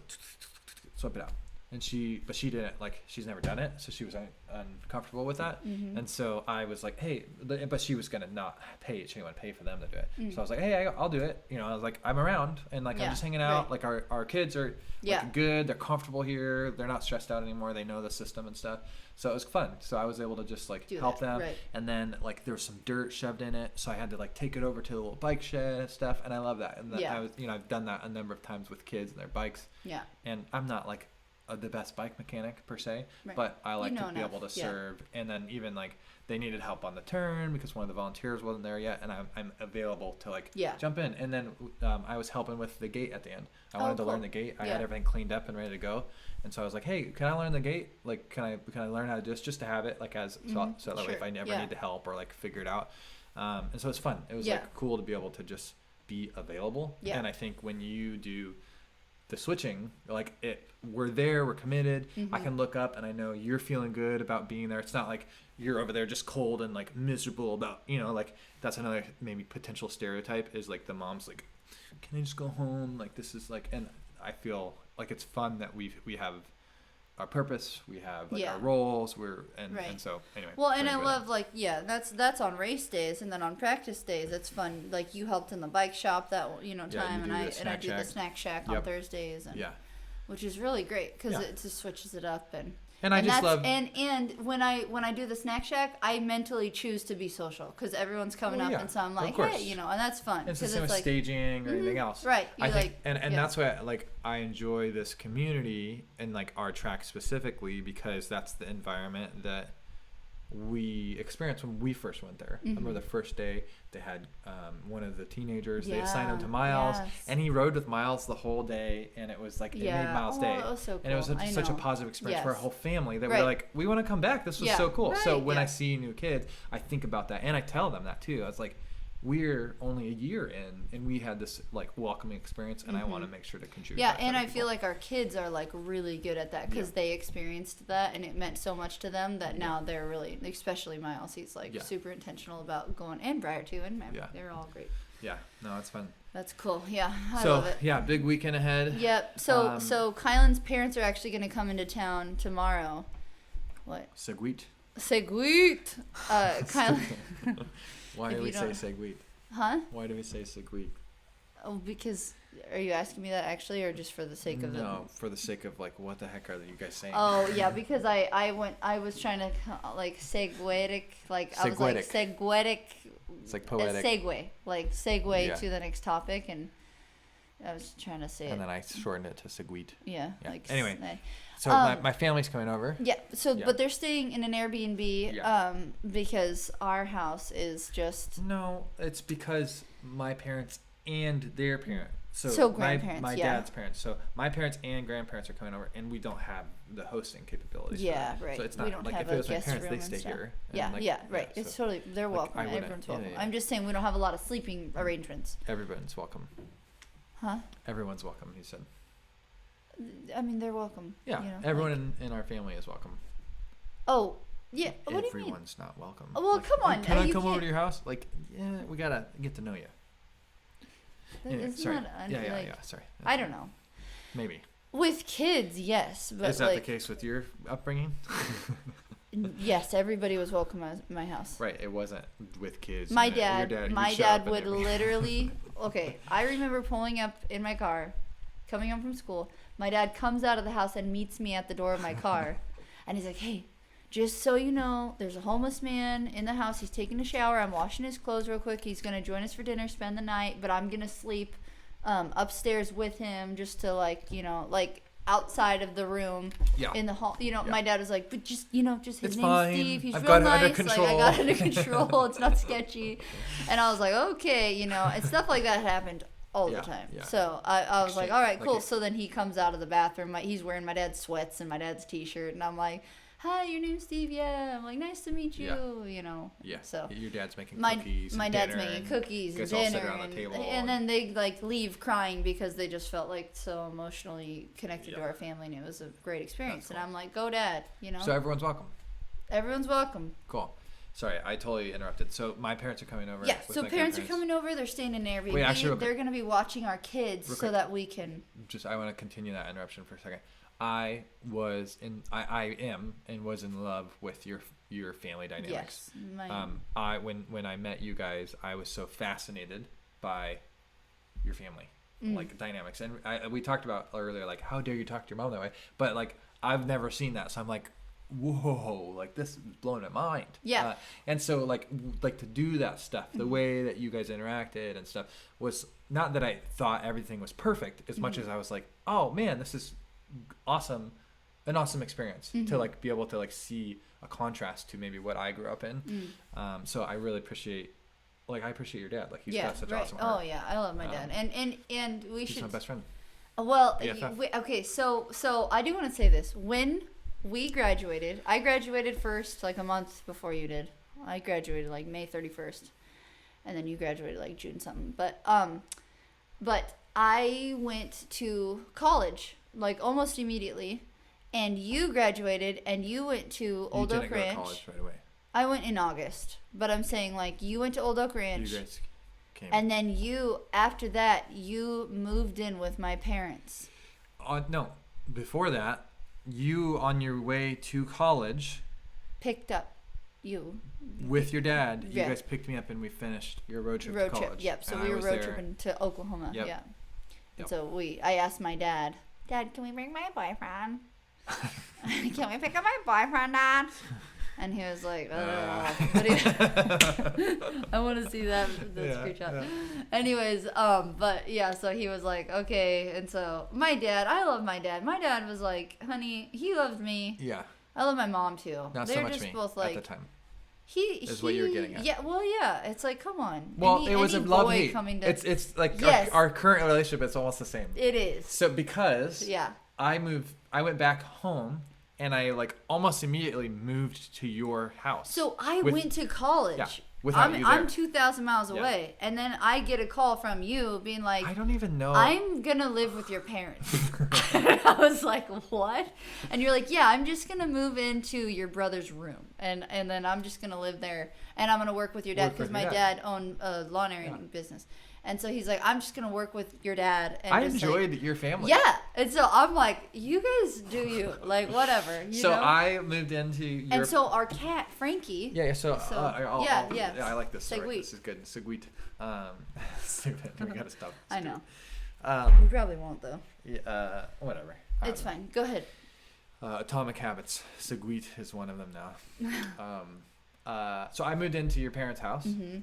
swap it out. And she didn't, like, she's never done it, so she was uncomfortable with that. And so I was like, hey, but she was gonna not pay it. She didn't want to pay for them to do it. So I was like, hey, I'll do it. I was like, I'm around, and like I'm just hanging out. Like our kids are like, good. They're comfortable here. They're not stressed out anymore. They know the system and stuff. So it was fun. So I was able to just like help them. Right. And then like there was some dirt shoved in it, so I had to like take it over to the little bike shed and stuff. And I love that. And I was, I've done that a number of times with kids and their bikes. Yeah. And I'm not like the best bike mechanic per se, but I like to be able to serve. And then even like they needed help on the turn because one of the volunteers wasn't there yet, and I'm available to like jump in. And then I was helping with the gate at the end. I wanted to learn the gate. I had everything cleaned up and ready to go, and so I was like, hey, can I learn the gate? Like, can I learn how to do this just to have it like as so that way if I never need to help or like figure it out. And so it's fun. It was like cool to be able to just be available. And I think when you do the switching, like we're there, we're committed. I can look up and I know you're feeling good about being there. It's not like you're over there just cold and like miserable about, like that's another maybe potential stereotype is like the mom's like, can I just go home? Like this is like, and I feel like it's fun that we have our purpose, we have like our roles, and so anyway. Well, and I love like that's on race days, and then on practice days it's fun. Like you helped in the bike shop that time, and I do the snack shack on Thursdays, and which is really great because it just switches it up and I just love and when I do the snack shack, I mentally choose to be social because everyone's coming up, and so I'm like, hey, and that's fun. It's the same with staging or anything else, right? I think, and that's why I enjoy this community and like our track specifically because that's the environment that we experienced when we first went there. I remember the first day they had one of the teenagers, they assigned him to Miles, and he rode with Miles the whole day, and it was like it made Miles' day. It was so cool. And it was such a positive experience for our whole family that we're like, we want to come back. This was so cool. So when I see new kids, I think about that, and I tell them that too. I was like, we're only a year in, and we had this like welcoming experience, and I want to make sure to contribute. Yeah, and I feel like our kids are like really good at that because they experienced that, and it meant so much to them that now they're really, especially Miles, he's like super intentional about going, and Briar too, and they're all great. Yeah, no, it's fun. That's cool. Yeah, I love it. Yeah, big weekend ahead. Yep. So Kylan's parents are actually going to come into town tomorrow. What? Seguit. Kylan. Why do we say Seguit? Huh? Why do we say Seguit? Oh, because are you asking me that actually, or just for the sake of No, for the sake of like, what the heck are you guys saying? Oh yeah, because I was trying to like seguetic, like I was like seguetic. It's like poetic. Segue to the next topic, and I was trying to say it. And then I shortened it to Seguit. Yeah. Anyway. So my family's coming over. Yeah. So, but they're staying in an Airbnb because our house is just. No, it's because my parents and their parents. So grandparents. My dad's parents. So my parents and grandparents are coming over, and we don't have the hosting capabilities. Yeah, right. So it's not like if it was my parents, they stay here. Right. It's totally. They're welcome. Everyone's welcome. I'm just saying we don't have a lot of sleeping arrangements. Everyone's welcome. Huh? Everyone's welcome. He said. I mean, they're welcome. Yeah, everyone in our family is welcome. Oh, yeah. What do you mean? Everyone's not welcome. Well, come on. Can I come over to your house? Like, yeah, we gotta get to know you. Anyway, sorry. Sorry. I don't know. Maybe. With kids, yes, but is that the case with your upbringing? Yes, everybody was welcome at my house. Right, it wasn't with kids. My dad would literally. Okay, I remember pulling up in my car, coming home from school. My dad comes out of the house and meets me at the door of my car, and he's like, "Hey, just so you know, there's a homeless man in the house. He's taking a shower. I'm washing his clothes real quick. He's gonna join us for dinner, spend the night, but I'm gonna sleep upstairs with him just to outside of the room in the hall. My dad was like, but just his it's name's fine. Steve. He's I've real got it nice. under control. Like, I got it under control. It's not sketchy. And I was like, okay, and stuff like that happened all the time. Yeah. So I was like, all right, cool. So then he comes out of the bathroom. He's wearing my dad's sweats and my dad's t-shirt. And I'm like, hi, your name's Steve. Yeah. I'm like, nice to meet you. Yeah. So your dad's making cookies. My dad's making cookies and dinner. And then they like leave crying because they just felt like so emotionally connected to our family, and it was a great experience. Cool. And I'm like, go dad. So everyone's welcome. Everyone's welcome. Cool. Sorry, I totally interrupted. So my parents are coming over. Yeah, so parents are coming over. They're staying in Airbnb. Wait, actually, they're going to be watching our kids so that we can... I want to continue that interruption for a second. I am and was in love with your family dynamics. Yes. When I met you guys, I was so fascinated by your family like dynamics. And we talked about earlier, like, how dare you talk to your mom that way? But like, I've never seen that. So I'm like, whoa, like this is blowing my mind. Yeah. And so like to do that stuff, the way that you guys interacted and stuff was not that I thought everything was perfect as much as I was like, oh man, this is awesome, an awesome experience to like be able to like see a contrast to maybe what I grew up in. So I really appreciate your dad. Like he's got such awesome heart. Oh yeah, I love my dad. And he's my best friend. Well, okay, so I do want to say this. When we graduated, I graduated first, like a month before you did. I graduated like May 31st, and then you graduated like June something. But I went to college like almost immediately, and you graduated and you went to Old Oak Ranch. You didn't go to college right away. I went in August, but I'm saying like you went to Old Oak Ranch. You guys came. And then after that, you moved in with my parents. No, before that. You, on your way to college, picked up you with your dad. You guys picked me up, and we finished your road trip to college. Yep. So we were road tripping to Oklahoma. Yep. Yeah. And so I asked my dad, can we bring my boyfriend? Can we pick up my boyfriend, Dad? And he was like, I want to see that screenshot. Anyways, but yeah, so he was like, okay. And so I love my dad. My dad was like, honey, he loved me. Yeah. I love my mom too. Not They're so much just me both like, at the time. Is what you were getting at. Yeah, well, yeah. It's like, come on. Well, it was a love-hate. It's like our current relationship, it's almost the same. It is. So because I went back home, and I like almost immediately moved to your house. So I went to college. Yeah, without you there. I'm 2,000 miles away, and then I get a call from you being like, I don't even know. I'm gonna live with your parents. I was like, what? And you're like, yeah, I'm just gonna move into your brother's room, and then I'm just gonna live there, and I'm gonna work with your dad because my dad owned a lawn area business. And so he's like, I'm just going to work with your dad. And I enjoyed your family. Yeah. And so I'm like, you guys do you. Like, whatever. You know? I moved into your... And so our cat, Frankie... Yeah, I like this story. This is good. Seguit. Stupid. We got to stop. I know. We probably won't, though. Yeah, whatever. It's fine. Go ahead. Atomic Habits. Seguit is one of them now. So I moved into your parents' house. Mm-hmm.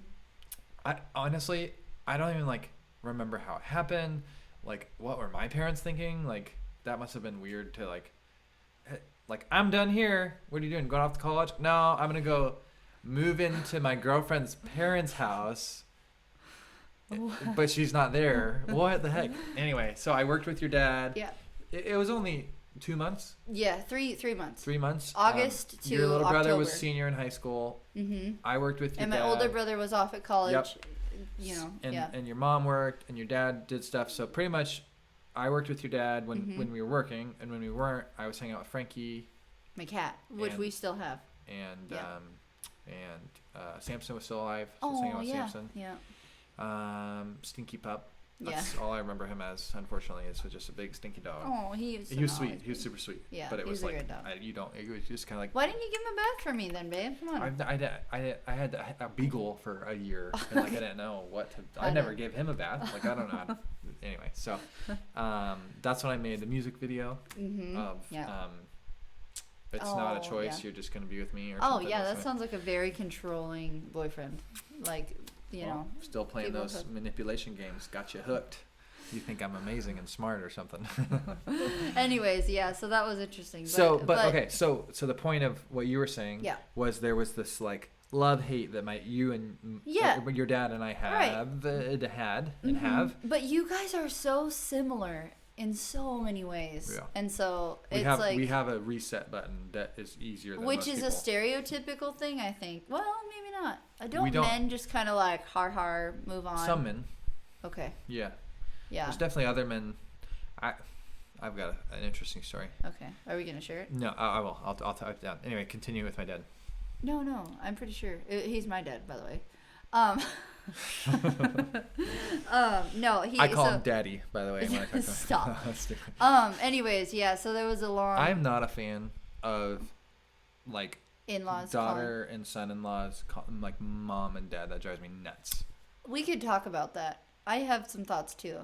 Honestly... I don't even like remember how it happened. Like, what were my parents thinking? Like, that must have been weird to like, I'm done here. What are you doing? Going off to college? No, I'm gonna go move into my girlfriend's parents' house. What? But she's not there. What the heck? Anyway, so I worked with your dad. Yeah. It was only 2 months. Yeah, 3 months. 3 months. August to your little October. brother was senior in high school. Mm-hmm. I worked with your dad. And my older brother was off at college. Yep. And and your mom worked and your dad did stuff, so pretty much I worked with your dad when we were working, and when we weren't, I was hanging out with Frankie, my cat, which we still have, and Samson was still alive, so I was hanging out with Samson. Stinky Pup. That's all I remember him as, unfortunately. Is just a big stinky dog. Oh, he was sweet. He was super sweet. Yeah, but it was like a good dog. It was just kind of like. Why didn't you give him a bath for me then, babe? Come on. I had a beagle for a year, and like I didn't know what to. I never gave him a bath. Like I don't know. Anyway, so that's when I made the music video of it's not a choice. You're just gonna be with me. Or something. That sounds like a very controlling boyfriend. Like. You know, still playing those manipulation games. Got you hooked. You think I'm amazing and smart or something. Anyways, yeah, so that was interesting. But okay, so the point of what you were saying was there was this like love-hate that you and your dad and I have have. But you guys are so similar in so many ways. Yeah. And so we have a reset button that is easier than which most is people. A stereotypical thing, I think. Well, maybe not. Don't men just kind of like har move on? Some men. Okay. Yeah. Yeah. There's definitely other men. I've got an interesting story. Okay. Are we gonna share it? No, I will. I'll type it down. Anyway, continue with my dad. No, I'm pretty sure he's my dad, by the way. No, I call him Daddy, by the way. When I talk stop. Anyways, yeah. So there was a long. I'm not a fan of like in-laws, daughter and son-in-laws, like mom and dad. That drives me nuts. We could talk about that. I have some thoughts too.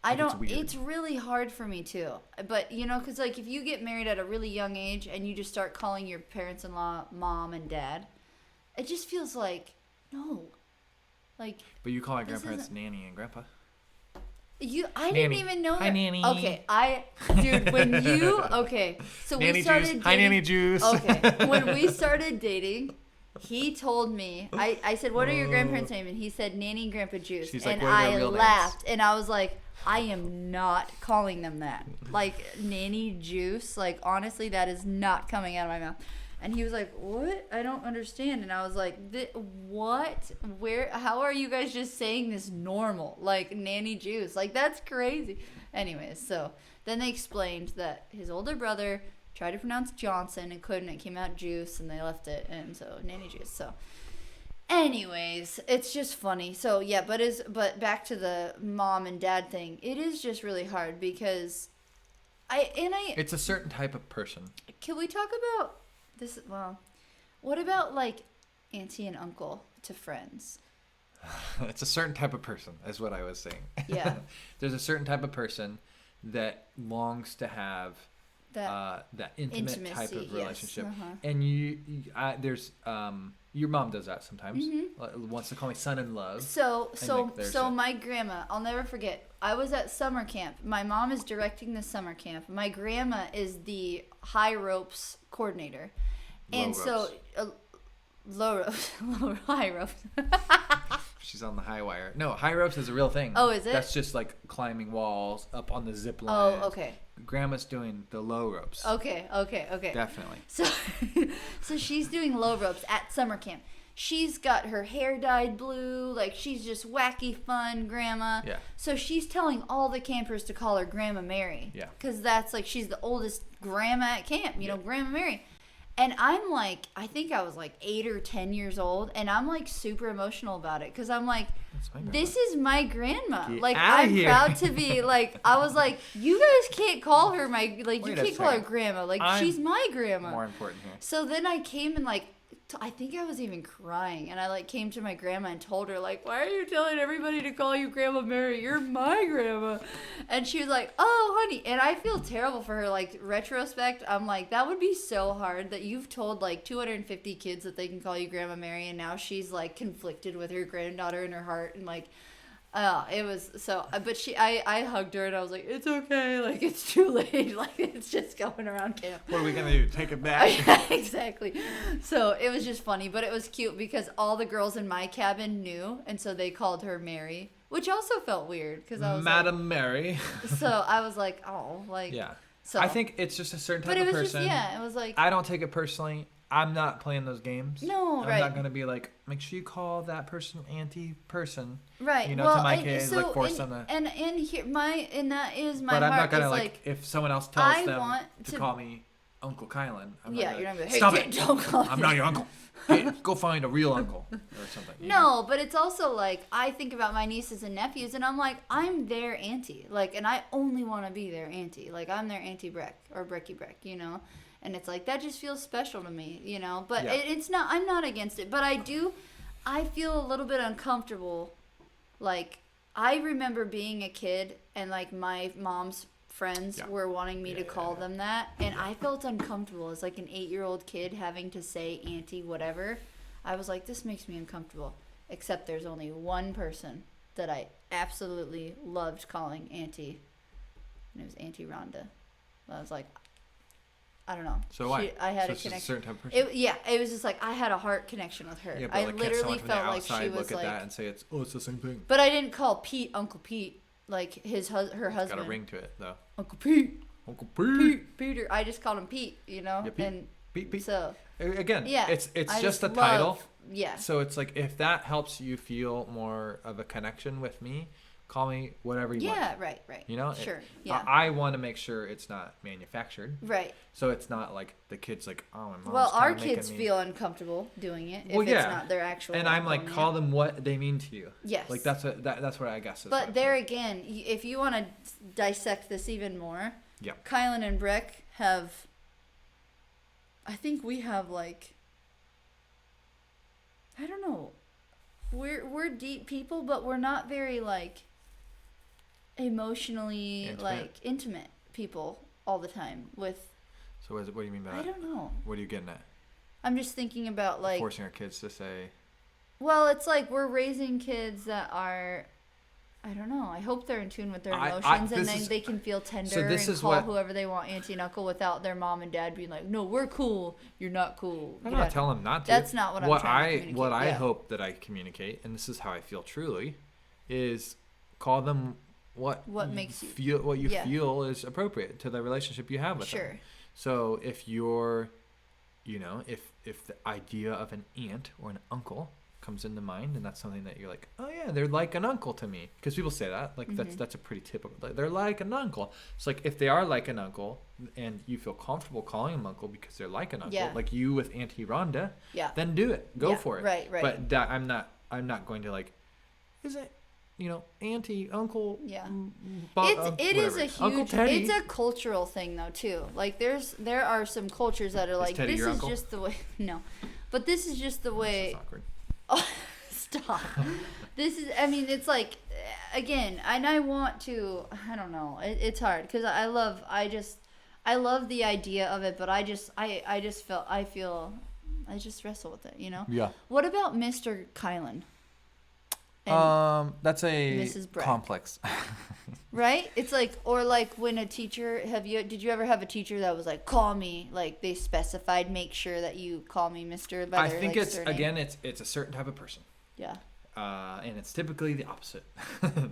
It's really hard for me too. But, because like if you get married at a really young age and you just start calling your parents-in-law mom and dad, it just feels like, no. Like. But you call my grandparents nanny and grandpa. I didn't even know that. Hi, nanny. Okay, when you, okay. So nanny we started juice. dating. Hi, nanny juice. Okay, when we started dating, he told me, I said, what are your grandparents' name? And he said, Nanny and Grandpa Juice. She's like, and what are their I real laughed. names? And I was like, I am not calling them that. Like, Nanny Juice. Like, honestly, that is not coming out of my mouth. And he was like, what? I don't understand. And I was like, what? How are you guys just saying this normal? Like, Nanny Juice. Like, that's crazy. Anyways, so then they explained that his older brother tried to pronounce Johnson and couldn't. It came out Juice, and they left it, and so Nanny Juice. So, anyways, it's just funny. So yeah, but back to the mom and dad thing. It is just really hard because It's a certain type of person. Can we talk about this? Well, what about like auntie and uncle to friends? It's a certain type of person, is what I was saying. Yeah. There's a certain type of person that longs to have that intimacy, type of relationship, and there's your mom does that sometimes. Wants to call me son in love. So my grandma, I'll never forget. I was at summer camp. My mom is directing the summer camp. My grandma is the high ropes coordinator, high ropes. She's on the high wire. No, high ropes is a real thing. Oh, is it? That's just like climbing walls up on the zip line. Oh, okay. Grandma's doing the low ropes. Okay. Definitely. So she's doing low ropes at summer camp. She's got her hair dyed blue. Like, she's just wacky fun grandma. Yeah. So she's telling all the campers to call her Grandma Mary. Yeah. Because that's like, she's the oldest grandma at camp, Grandma Mary. And I'm like, I think I was like 8 or 10 years old, and I'm like super emotional about it because I'm like, this is my grandma. Like, I'm proud to be like, I was like, you guys can't call her you can't call her grandma. Like, she's my grandma. More important here. So then I came and like, I think I was even crying, and I like came to my grandma and told her like, why are you telling everybody to call you Grandma Mary? You're my grandma. And she was like, oh honey. And I feel terrible for her. Like, retrospect, I'm like, that would be so hard that you've told like 250 kids that they can call you Grandma Mary, and now she's like conflicted with her granddaughter in her heart, and like, it was so, but I hugged her and I was like, it's okay, like, it's too late, like, it's just going around camp. What are we gonna do, take it back? Exactly. So it was just funny, but it was cute because all the girls in my cabin knew, and so they called her Mary, which also felt weird because I was Madam like, Mary. So I was like, oh, like, yeah. So I think it's just a certain type of person. It was like, I don't take it personally. I'm not playing those games. No, right. I'm not going to be like, make sure you call that person auntie person. Right. To my kids, so, like force them to. And that is my heart. But I'm not going to like, if someone else tells them to call me Uncle Kylan. You're not going to be, stop it. Don't call me. I'm not your uncle. Hey, go find a real uncle or something. No, but it's also like, I think about my nieces and nephews, and I'm like, I'm their auntie. Like, and I only want to be their auntie. Like, I'm their Auntie Breck or Brecky Breck, And it's like, that just feels special to me, But it's not, I'm not against it. But I feel a little bit uncomfortable. Like, I remember being a kid and, like, my mom's friends were wanting me to call them that. And I felt uncomfortable as, like, an 8-year-old kid having to say auntie whatever. I was like, this makes me uncomfortable. Except there's only one person that I absolutely loved calling Auntie. And it was Auntie Rhonda. I was like, I don't know. So why? I had so a it's just connection. a certain type of person? It was just like I had a heart connection with her. Yeah, but I like, literally can't someone felt from the like she outside was look at like. that and say it's the same thing. But I didn't call Pete Uncle Pete like her husband. Got a ring to it though. Uncle Pete. Uncle Pete. Peter. I just called him Pete. Yeah, Pete. And Pete. so again, yeah, it's I just a love, title. Yeah. So it's like if that helps you feel more of a connection with me, call me whatever you want. Yeah, right. You know? Sure. Yeah. I want to make sure it's not manufactured. Right. So it's not like the kids like, oh, my mom's Well, our making kids me. feel uncomfortable doing it if Well, it's yeah. not their actual. And I'm like, doing call it. them what they mean to you. Yes. Like that's what I guess. Is what But I'm there saying. again, if you want to dissect this even more, Yeah. Kylan and Breck have. I think we have like. I don't know. We're deep people, but we're not very like. Emotionally intimate people all the time with. So what do you mean by that? I don't know. What are you getting at? I'm just thinking about like Forcing our kids to say. Well, it's like we're raising kids that are, I don't know. I hope they're in tune with their emotions and then they can feel tender and call whoever they want auntie and uncle without their mom and dad being like, no, we're cool. You're not cool. I'm not telling them not to. That's not what I'm trying to communicate. What I hope that I communicate, and this is how I feel truly, is call them what makes you feel what you feel is appropriate to the relationship you have with them. Sure. So if you're, if the idea of an aunt or an uncle comes into mind, and that's something that you're like, oh yeah, they're like an uncle to me, because people say that, like that's a pretty typical. Like, they're like an uncle. It's like if they are like an uncle, and you feel comfortable calling them uncle because they're like an uncle, like you with Auntie Rhonda, then do it. Go for it. Right. But that, I'm not going to like, is it? Auntie, uncle. Yeah. It is a huge. It's a cultural thing though too. Like there are some cultures that are like Teddy this your is uncle? just the way. No, but this is just the way. That's awkward. Oh, stop. This is. I mean, it's like again, and I want to. I don't know. It's hard because I love the idea of it, but I just wrestle with it. Yeah. What about Mr. Kylan? That's a Mrs. Breck. complex. Right? It's like, or like when a teacher, did you ever have a teacher that was like, call me, like they specified, make sure that you call me Mr. by I their, think like, it's, surname? again, it's a certain type of person. Yeah. And it's typically the opposite.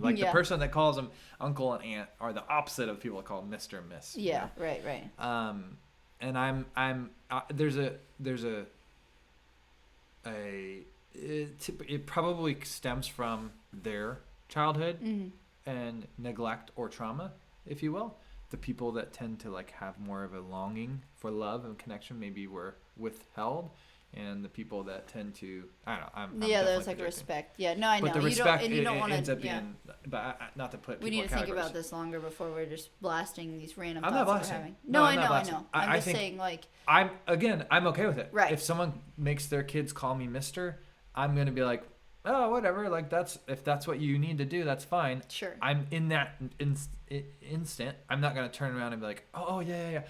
Like the person that calls them uncle and aunt are the opposite of people that call them Mr. and Miss. Yeah, right. And there's it probably stems from their childhood and neglect or trauma, if you will. The people that tend to like have more of a longing for love and connection maybe were withheld, and the people that tend to, I don't know, there's like respect. Yeah, no, I know. But the respect, you don't want ends to. up being, but not to put people we need in to think categories. about this longer before we're just blasting these random I'm thoughts not that blasting. we're having. No, I I'm not know. blasting. I'm I just think saying, like. I'm okay with it. Right. If someone makes their kids call me Mister, I'm gonna be like, oh, whatever. Like if that's what you need to do, that's fine. Sure. I'm in that instant. I'm not gonna turn around and be like, oh yeah.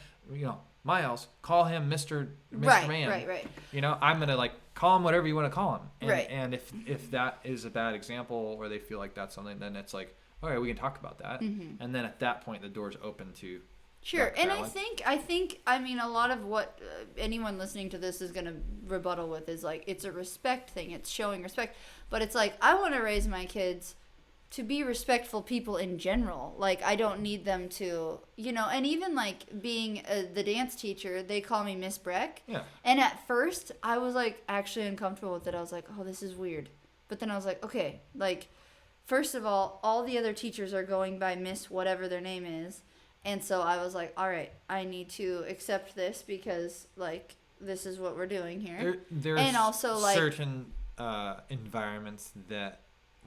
Miles, call him Mr. Man. Right. I'm gonna like call him whatever you want to call him. And, right. And if that is a bad example or they feel like that's something, then it's like, all right, we can talk about that. And then at that point, the door's open to. Sure, and I think I mean a lot of what anyone listening to this is gonna rebuttal with is like it's a respect thing. It's showing respect, but it's like I want to raise my kids to be respectful people in general. Like I don't need them to, and even like being the dance teacher, they call me Miss Breck. Yeah. And at first, I was like actually uncomfortable with it. I was like, oh, this is weird. But then I was like, okay, like first of all the other teachers are going by Miss whatever their name is. And so I was like, all right, I need to accept this because, like, this is what we're doing here. There's and also, like, certain environments that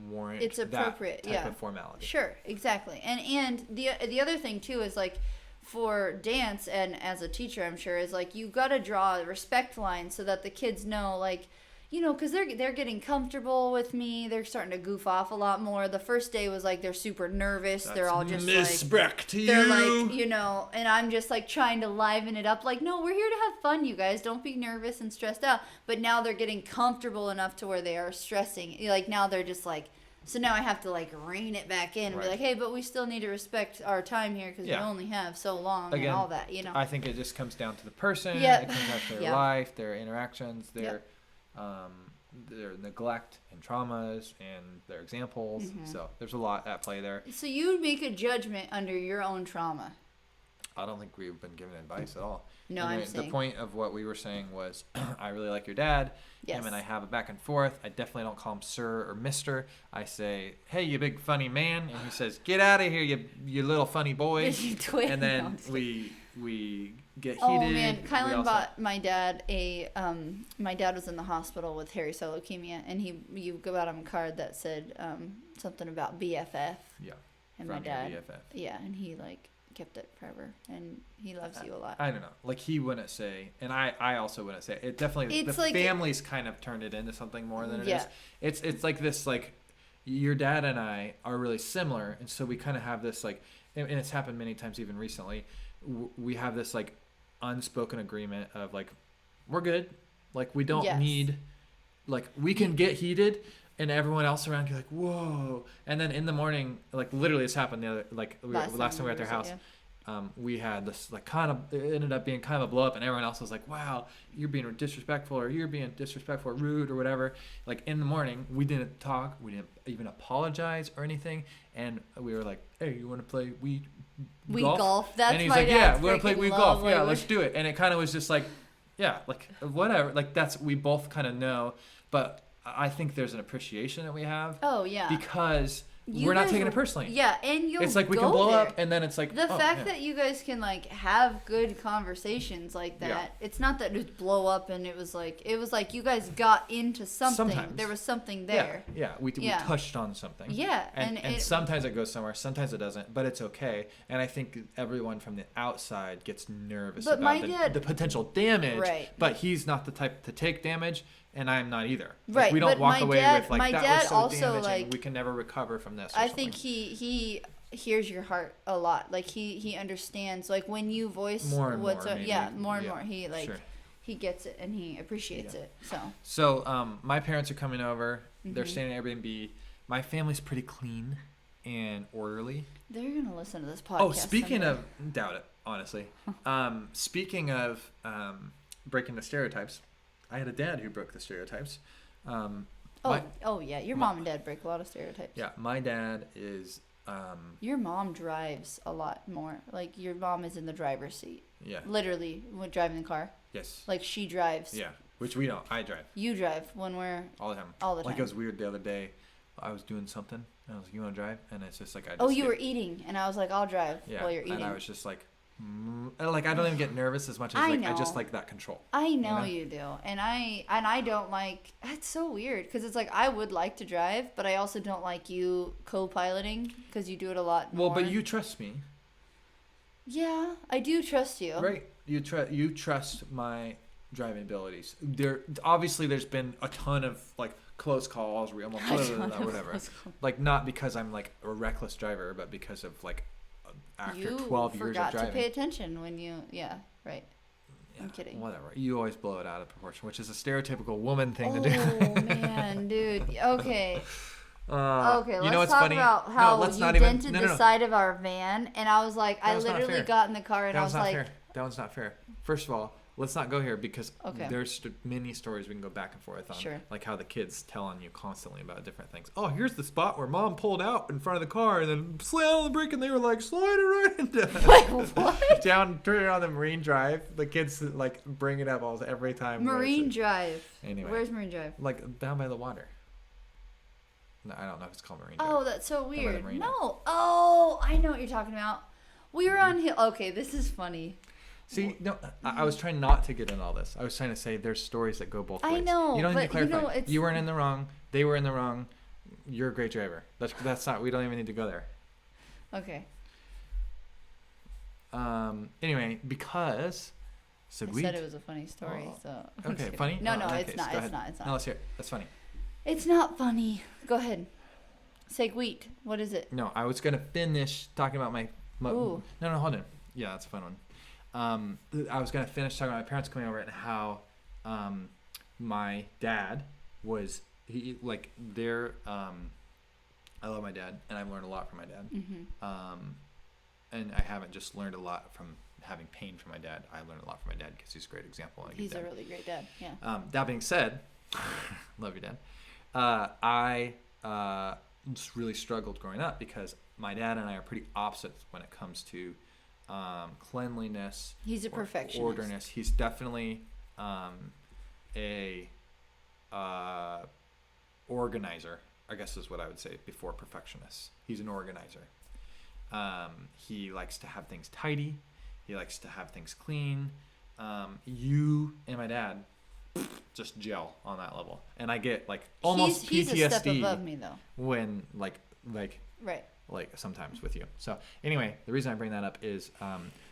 warrant it's appropriate, that type of formality. Sure, exactly. And the other thing, too, is, like, for dance and as a teacher, I'm sure, is, like, you got to draw a respect line so that the kids know, like, because they're getting comfortable with me. They're starting to goof off a lot more. The first day was like they're super nervous. They're all just Miss Breck to they're you. like, and I'm just like trying to liven it up. Like, no, we're here to have fun, you guys. Don't be nervous and stressed out. But now they're getting comfortable enough to where they are stressing. Like now they're just like, So now I have to like rein it back in and be like, hey, but we still need to respect our time here because we only have so long and all that, you know. I think it just comes down to the person. Yep. It comes down to their life, their interactions, their neglect and traumas and their examples. So there's a lot at play there. So you make a judgment under your own trauma. I don't think we've been given advice at all. No, I'm saying. The point of what we were saying was, I really like your dad. Yes. Him and I have a back and forth. I definitely don't call him sir or mister. I say, hey, you big funny man. And he says, get out of here, you little funny boy. And then we get heated. Oh, man. Kylan bought my dad my dad was in the hospital with hairy cell leukemia. And you got him a card that said something about BFF. Yeah. And my dad. BFF. Yeah. And he, like, kept it forever, and he loves you a lot. I don't know, like he wouldn't say, and I also wouldn't say it. Definitely, it's the like family's kind of turned it into something more than it is. It's like this, like your dad and I are really similar, and so we kind of have this like, and it's happened many times even recently. We have this like unspoken agreement of like we're good, like we don't need, like we can get heated. And everyone else around you like, whoa. And then in the morning, like literally this happened the other, like last time we were at their house, we had this like kind of, it ended up being kind of a blow up, and everyone else was like, wow, you're being disrespectful, or you're being disrespectful or rude or whatever. Like in the morning, we didn't talk, we didn't even apologize or anything. And we were like, hey, you want to play Wii golf? That's and he's my like, yeah, we're going to play Wii golf. Language. Yeah, let's do it. And it kind of was just like, yeah, like whatever. Like we both kind of know, but I think there's an appreciation that we have. Oh, yeah. Because we're not taking it personally. Yeah, and it's like we can blow up, and then it's like the fact that you guys can like have good conversations like that. Yeah. It's not that just blow up, and it was like you guys got into something. Sometimes. There was something there. Yeah, we touched on something. Yeah, and sometimes it goes somewhere, sometimes it doesn't, but it's okay. And I think everyone from the outside gets nervous about the potential damage. Right. But he's not the type to take damage. And I'm not either. Right. Like, we don't walk away with like that was so also, damaging. like, we can never recover from this. I think he hears your heart a lot. Like he understands. Like when you voice more and more and more. He like he gets it and he appreciates it. So my parents are coming over. They're staying at Airbnb. My family's pretty clean and orderly. They're gonna listen to this podcast. Oh, speaking of, doubt it, honestly. Speaking of breaking the stereotypes. I had a dad who broke the stereotypes. Your mom and dad break a lot of stereotypes. Yeah, my dad is... your mom drives a lot more. Like, your mom is in the driver's seat. Yeah. Literally, when driving the car. Yes. Like, she drives. Yeah, which we don't. I drive. You drive when we're... All the time. All the time. Like, it was weird the other day. I was doing something, and I was like, you want to drive? And it's just like... you were eating, and I was like, I'll drive while you're eating. And I was just like... Like I don't even get nervous as much as I just like that control. I know you do, and I don't like. It's so weird because it's like I would like to drive, but I also don't like you co-piloting because you do it a lot more. Well, but you trust me. Yeah, I do trust you. Right, you trust my driving abilities. There's been a ton of like close calls, whatever. Like not because I'm like a reckless driver, but because of like. After 12 years of driving. You forgot to pay attention when you... Yeah, right. I'm kidding. Whatever. You always blow it out of proportion, which is a stereotypical woman thing to do. Oh, man, dude. Okay. Okay, let's talk funny? about how you dented the side of our van, and I was like, I literally got in the car, and I was like... That one's not fair. First of all, let's not go here because there's many stories we can go back and forth on. Sure. Like how the kids tell on you constantly about different things. Oh, here's the spot where mom pulled out in front of the car and then slammed on the brake and they were like, slide it right into Wait, what? turn it on the Marine Drive. The kids like bring it up every time. Marine Drive. Anyway. Where's Marine Drive? Like down by the water. No, I don't know if it's called Marine Drive. Oh, that's so weird. No. Oh, I know what you're talking about. We were on hill. Okay, this is funny. See, no, I was trying not to get in all this. I was trying to say there's stories that go both ways. I know, you don't need to clarify. You know, you weren't in the wrong. They were in the wrong. You're a great driver. That's not. We don't even need to go there. Okay. Anyway, because I said it was a funny story. So. Okay, funny. No, it's not. It's not. No, let's hear it. That's funny. It's not funny. Go ahead. Segwit. What is it? No, I was gonna finish talking about my. Ooh. No, hold on. Yeah, that's a fun one. I was going to finish talking about my parents coming over and how my dad was, I love my dad, and I've learned a lot from my dad. Mm-hmm. And I haven't just learned a lot from having pain from my dad. I learned a lot from my dad because he's a great example. And He's a really great dad. Yeah. That being said, love your dad. I just really struggled growing up because my dad and I are pretty opposite when it comes to cleanliness. He's a perfectionist. Orderness. He's definitely a organizer, I guess is what I would say before perfectionist. He's an organizer. He likes to have things tidy. He likes to have things clean. You and my dad just gel on that level, and I get like almost he's PTSD a step above me though. when like right. like sometimes with you. So anyway, the reason I bring that up is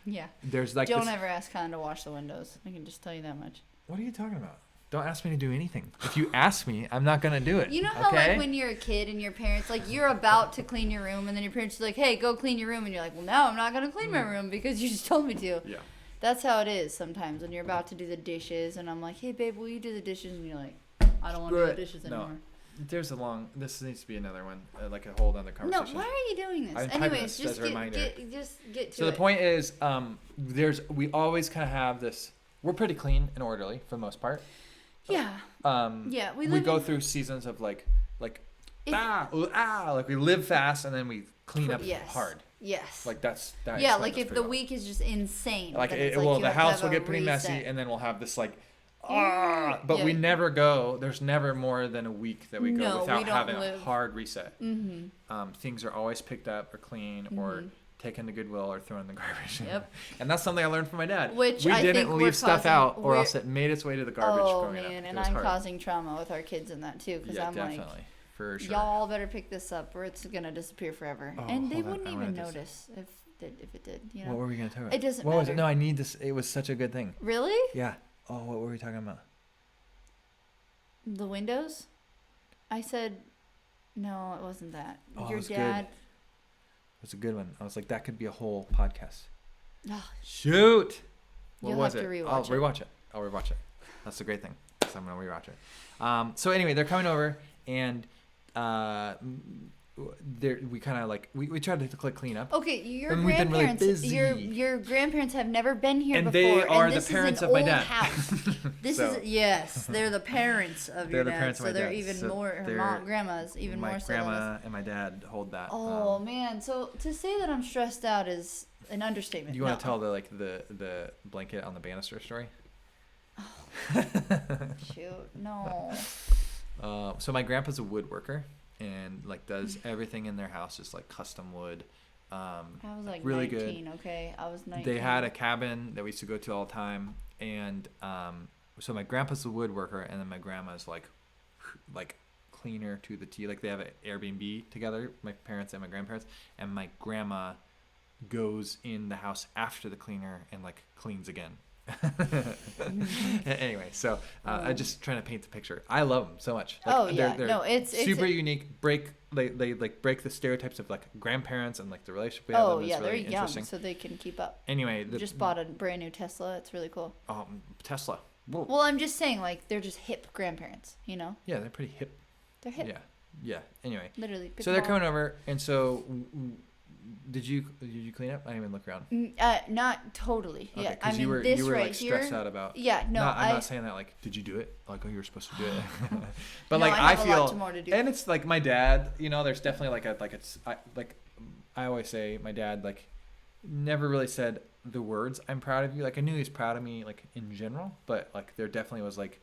yeah. There's like don't ever ask Kylan to wash the windows. I can just tell you that much. What are you talking about? Don't ask me to do anything. If you ask me, I'm not gonna do it. You know how like when you're a kid and your parents like you're about to clean your room and then your parents are like, hey, go clean your room, and you're like, well, now I'm not gonna clean my room because you just told me to. Yeah. That's how it is sometimes when you're about to do the dishes and I'm like, hey babe, will you do the dishes? And you're like, I don't want to do the dishes anymore. There's this needs to be another one, like a whole other conversation. No, why are you doing this? I'm Anyways, just get to it. So the point is, we always kind of have this. We're pretty clean and orderly for the most part. Yeah. Yeah, we go through seasons of like we live fast and then we clean up hard. Yes. Like that's yeah, like if the week is just insane. Like the house will get pretty messy and then we'll have this like but we never go. There's never more than a week that we go without having a hard reset. Mm-hmm. Things are always picked up or clean or taken to Goodwill or thrown in the garbage. Yep. And that's something I learned from my dad. Which we I didn't think leave stuff out or else it made its way to the garbage growing up. Oh man, and I'm causing trauma with our kids in that too because I'm definitely. Like, for sure. Y'all better pick this up or it's gonna disappear forever. And they wouldn't even notice if it did. You know. What were we gonna talk about? It doesn't what matter. Was it? No, I need this. It was such a good thing. Really? Yeah. Oh, what were we talking about? The windows? I said, no, it wasn't that. Oh, Your it was dad. Good. It was a good one. I was like, that could be a whole podcast. Oh, shoot. What You'll was have it? to rewatch I'll it. rewatch it. I'll rewatch it. That's the great thing. So I'm gonna rewatch it. So anyway, they're coming over and we kind of like we tried to clean up. Okay, your and we've been really grandparents, busy. your grandparents have never been here and before, they are and the this parents is an of my old dad. house. This So- is yes, they're the parents of your They're the dad, parents of so my they're dad. even So more. Her they're- grandma's even my more so. than grandma us. and my dad hold that. Oh man, so to say that I'm stressed out is an understatement. You want to tell the blanket on the banister story? Shoot, no. So my grandpa's a woodworker and like does everything in their house is like custom wood. I was like really 19, good. okay? I was 19. They had a cabin that we used to go to all the time, and so my grandpa's a woodworker, and then my grandma's like cleaner to the T. Like they have an Airbnb together, my parents and my grandparents, and my grandma goes in the house after the cleaner and like cleans again. Anyway, so I'm just trying to paint the picture. I love them so much. Like, they're it's super unique. They like break the stereotypes of like grandparents and like the relationship we have. Oh them. yeah, It's really they're young, so they can keep up. Anyway, Just bought a brand new Tesla. It's really cool. Tesla. Whoa. Well, I'm just saying, like they're just hip grandparents. You know. Yeah, they're pretty hip. They're hip. Yeah. Anyway. Literally. So they're coming over, and so. Did you clean up? I didn't even look around. Not totally. Okay, yeah, I mean, you were this like right stressed here, out about. Yeah, no, I'm not saying that like, did you do it? Like, oh, you were supposed to do it. But No, like, I have I feel, a lot more to do. and it's like my dad. You know, there's definitely I always say my dad like never really said the words "I'm proud of you." Like I knew he was proud of me like in general, but like there definitely was like.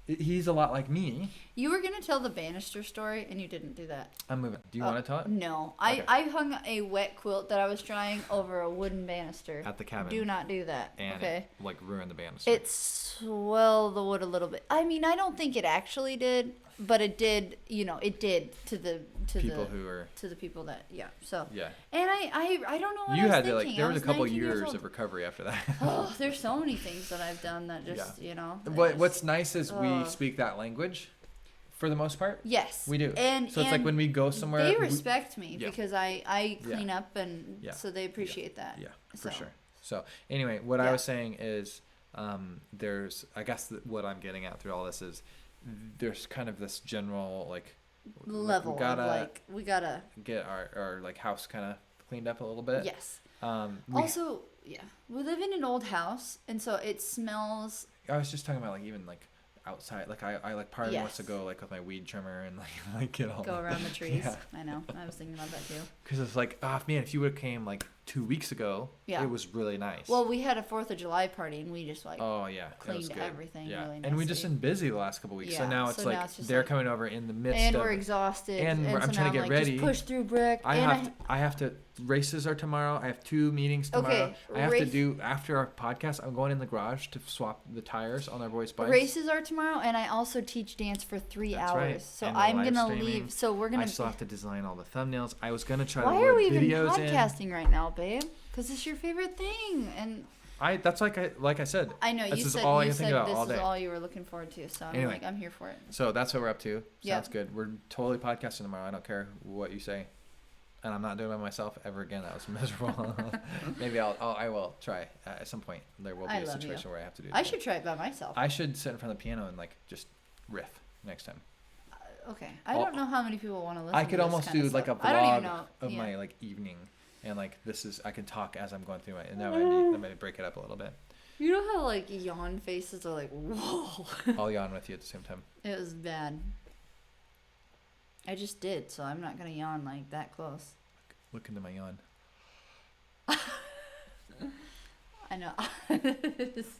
He's a lot like me. You were gonna tell the banister story, and you didn't do that. I'm moving. Do you want to tell it? No, Okay. I hung a wet quilt that I was trying over a wooden banister. At the cabin. Do not do that. And okay. it, like ruined the banister. It swelled the wood a little bit. I mean, I don't think it actually did, but it did. You know, it did to the people that So yeah. And I don't know what You I was had thinking. to like there was a couple 19 years of recovery after that. Oh, there's so many things that I've done that just What's nice is we speak that language, for the most part. Yes, we do. And so it's like when we go somewhere, they respect me because I clean up, and so they appreciate that. Yeah, for sure. So anyway, what I was saying is, there's I guess what I'm getting at through all this is there's kind of this general like level we gotta, of like we gotta get our like house kind of cleaned up a little bit. Yes. We Also, yeah, we live in an old house, and so it smells. I was just talking about like even like outside, like I like part of me wants to Yes. go like with my weed trimmer and like get all Go around the trees. Yeah. I know. I was thinking about that too. Because it's like, oh man, if you would have came like 2 weeks ago, Yeah. it was really nice. Well, we had a 4th of July party, and we just like oh yeah, that was cleaned good. everything Yeah, really and we've just nicely. been busy the last couple weeks, so Yeah, now it's so like now it's just they're like- coming over in the midst and of. we're exhausted. and so I'm trying to now get like, ready. Just push through, Breck. I have to. Races are tomorrow. I have 2 meetings tomorrow. Okay, I have to do after our podcast. I'm going in the garage to swap the tires on our boys' bikes. Races are tomorrow, and I also teach dance for 3 That's hours. right. So And the I'm live gonna streaming. leave. So we're gonna. I still have to design all the thumbnails. I was gonna try Why to are load we even videos in. podcasting right now, babe? Because it's your favorite thing, and That's like I said. I know This you is said all I you can think said about this all is day. all you were looking forward to. So I'm Anyway. like, I'm here for it. So that's what we're up to. Sounds Yep. good. We're totally podcasting tomorrow. I don't care what you say. And I'm not doing it by myself ever again. That was miserable. Maybe I will try at some point. There will be I a love situation you. where I have to do. I that. should try it by myself. I should sit in front of the piano and like just riff next time. Okay. I don't know how many people want to listen. I could to this almost kind do of like a stuff. I don't even vlog know. of Yeah. my like evening, and like this is I can talk as I'm going through it, and that might break it up a little bit. You know how like yawn faces are like, whoa. I'll yawn with you at the same time. It was bad. I just did, so I'm not gonna yawn like that close. Look into my yawn. I know.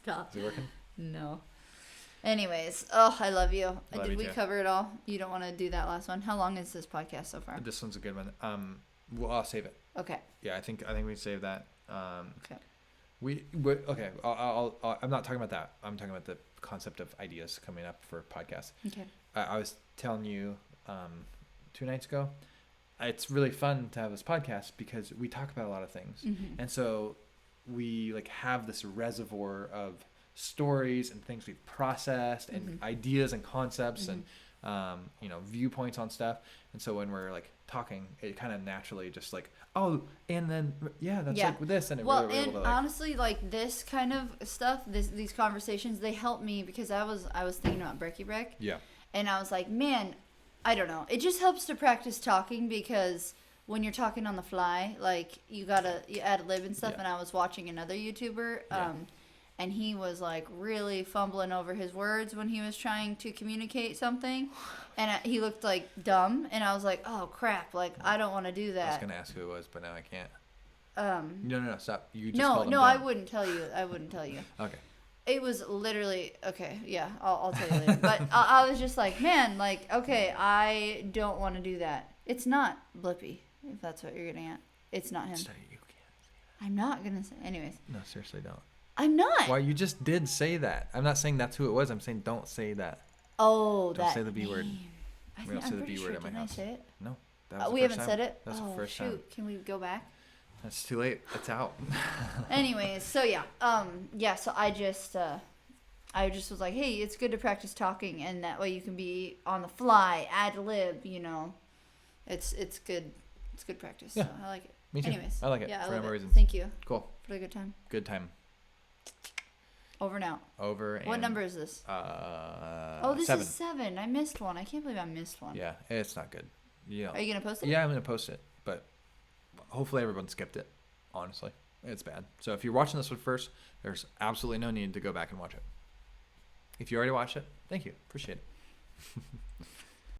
Stop. Is it working? No. Anyways, I love you. Love Did you we too. cover it all? You don't want to do that last one? How long is this podcast so far? This one's a good one. Well, I'll save it. Okay. Yeah, I think we save that. Okay. Okay. I'm not talking about that. I'm talking about the concept of ideas coming up for podcasts. Okay. I was telling you 2 nights ago, it's really fun to have this podcast because we talk about a lot of things, and so we like have this reservoir of stories and things we've processed and ideas and concepts and viewpoints on stuff. And so when we're like talking, it kind of naturally just like, oh, and then that's like this, and it Well, really and able to, like, honestly, like this kind of stuff, these conversations, they help me because I was thinking about Brecky Breck. Yeah. And I was like, man, I don't know. It just helps to practice talking because when you're talking on the fly, like you ad lib and stuff. Yeah. And I was watching another YouTuber, and he was like really fumbling over his words when he was trying to communicate something, and he looked like dumb. And I was like, oh crap, like I don't want to do that. I was gonna ask who it was, but now I can't. No, stop. You just No, called him I dumb. wouldn't tell you. I wouldn't tell you. Okay. It was literally okay. Yeah, I'll tell you later. But I was just like, man, like, okay, I don't want to do that. It's not Blippi, if that's what you're getting at. It's not him. Sorry, you can't say I'm not gonna say. Anyways, that. No, seriously, don't. I'm not. Well, you just did say that. I'm not saying that's who it was. I'm saying don't say that. Oh, Don't that. say the B word. name. We don't say I'm the pretty B word sure. at my Didn't house. I say it? No, that was the We first haven't time. said it. That's oh the first shoot! time. Can we go back? That's too late. It's out. Anyways, so yeah, so I just was like, hey, it's good to practice talking, and that way you can be on the fly, ad lib, it's good. It's good practice. Yeah. So I like it. Me too. Anyways, I like it yeah, for I a love number it. of reasons. Thank you Cool. for the good time. Good time. Over and out. Over and. What number is this? Oh, this 7. is 7. I missed one. I can't believe I missed one. Yeah, it's not good. Are you gonna post it? Yeah, I'm gonna post it, but hopefully everyone skipped it. Honestly, it's bad. So if you're watching this one first, there's absolutely no need to go back and watch it. If you already watched it, thank you. Appreciate it.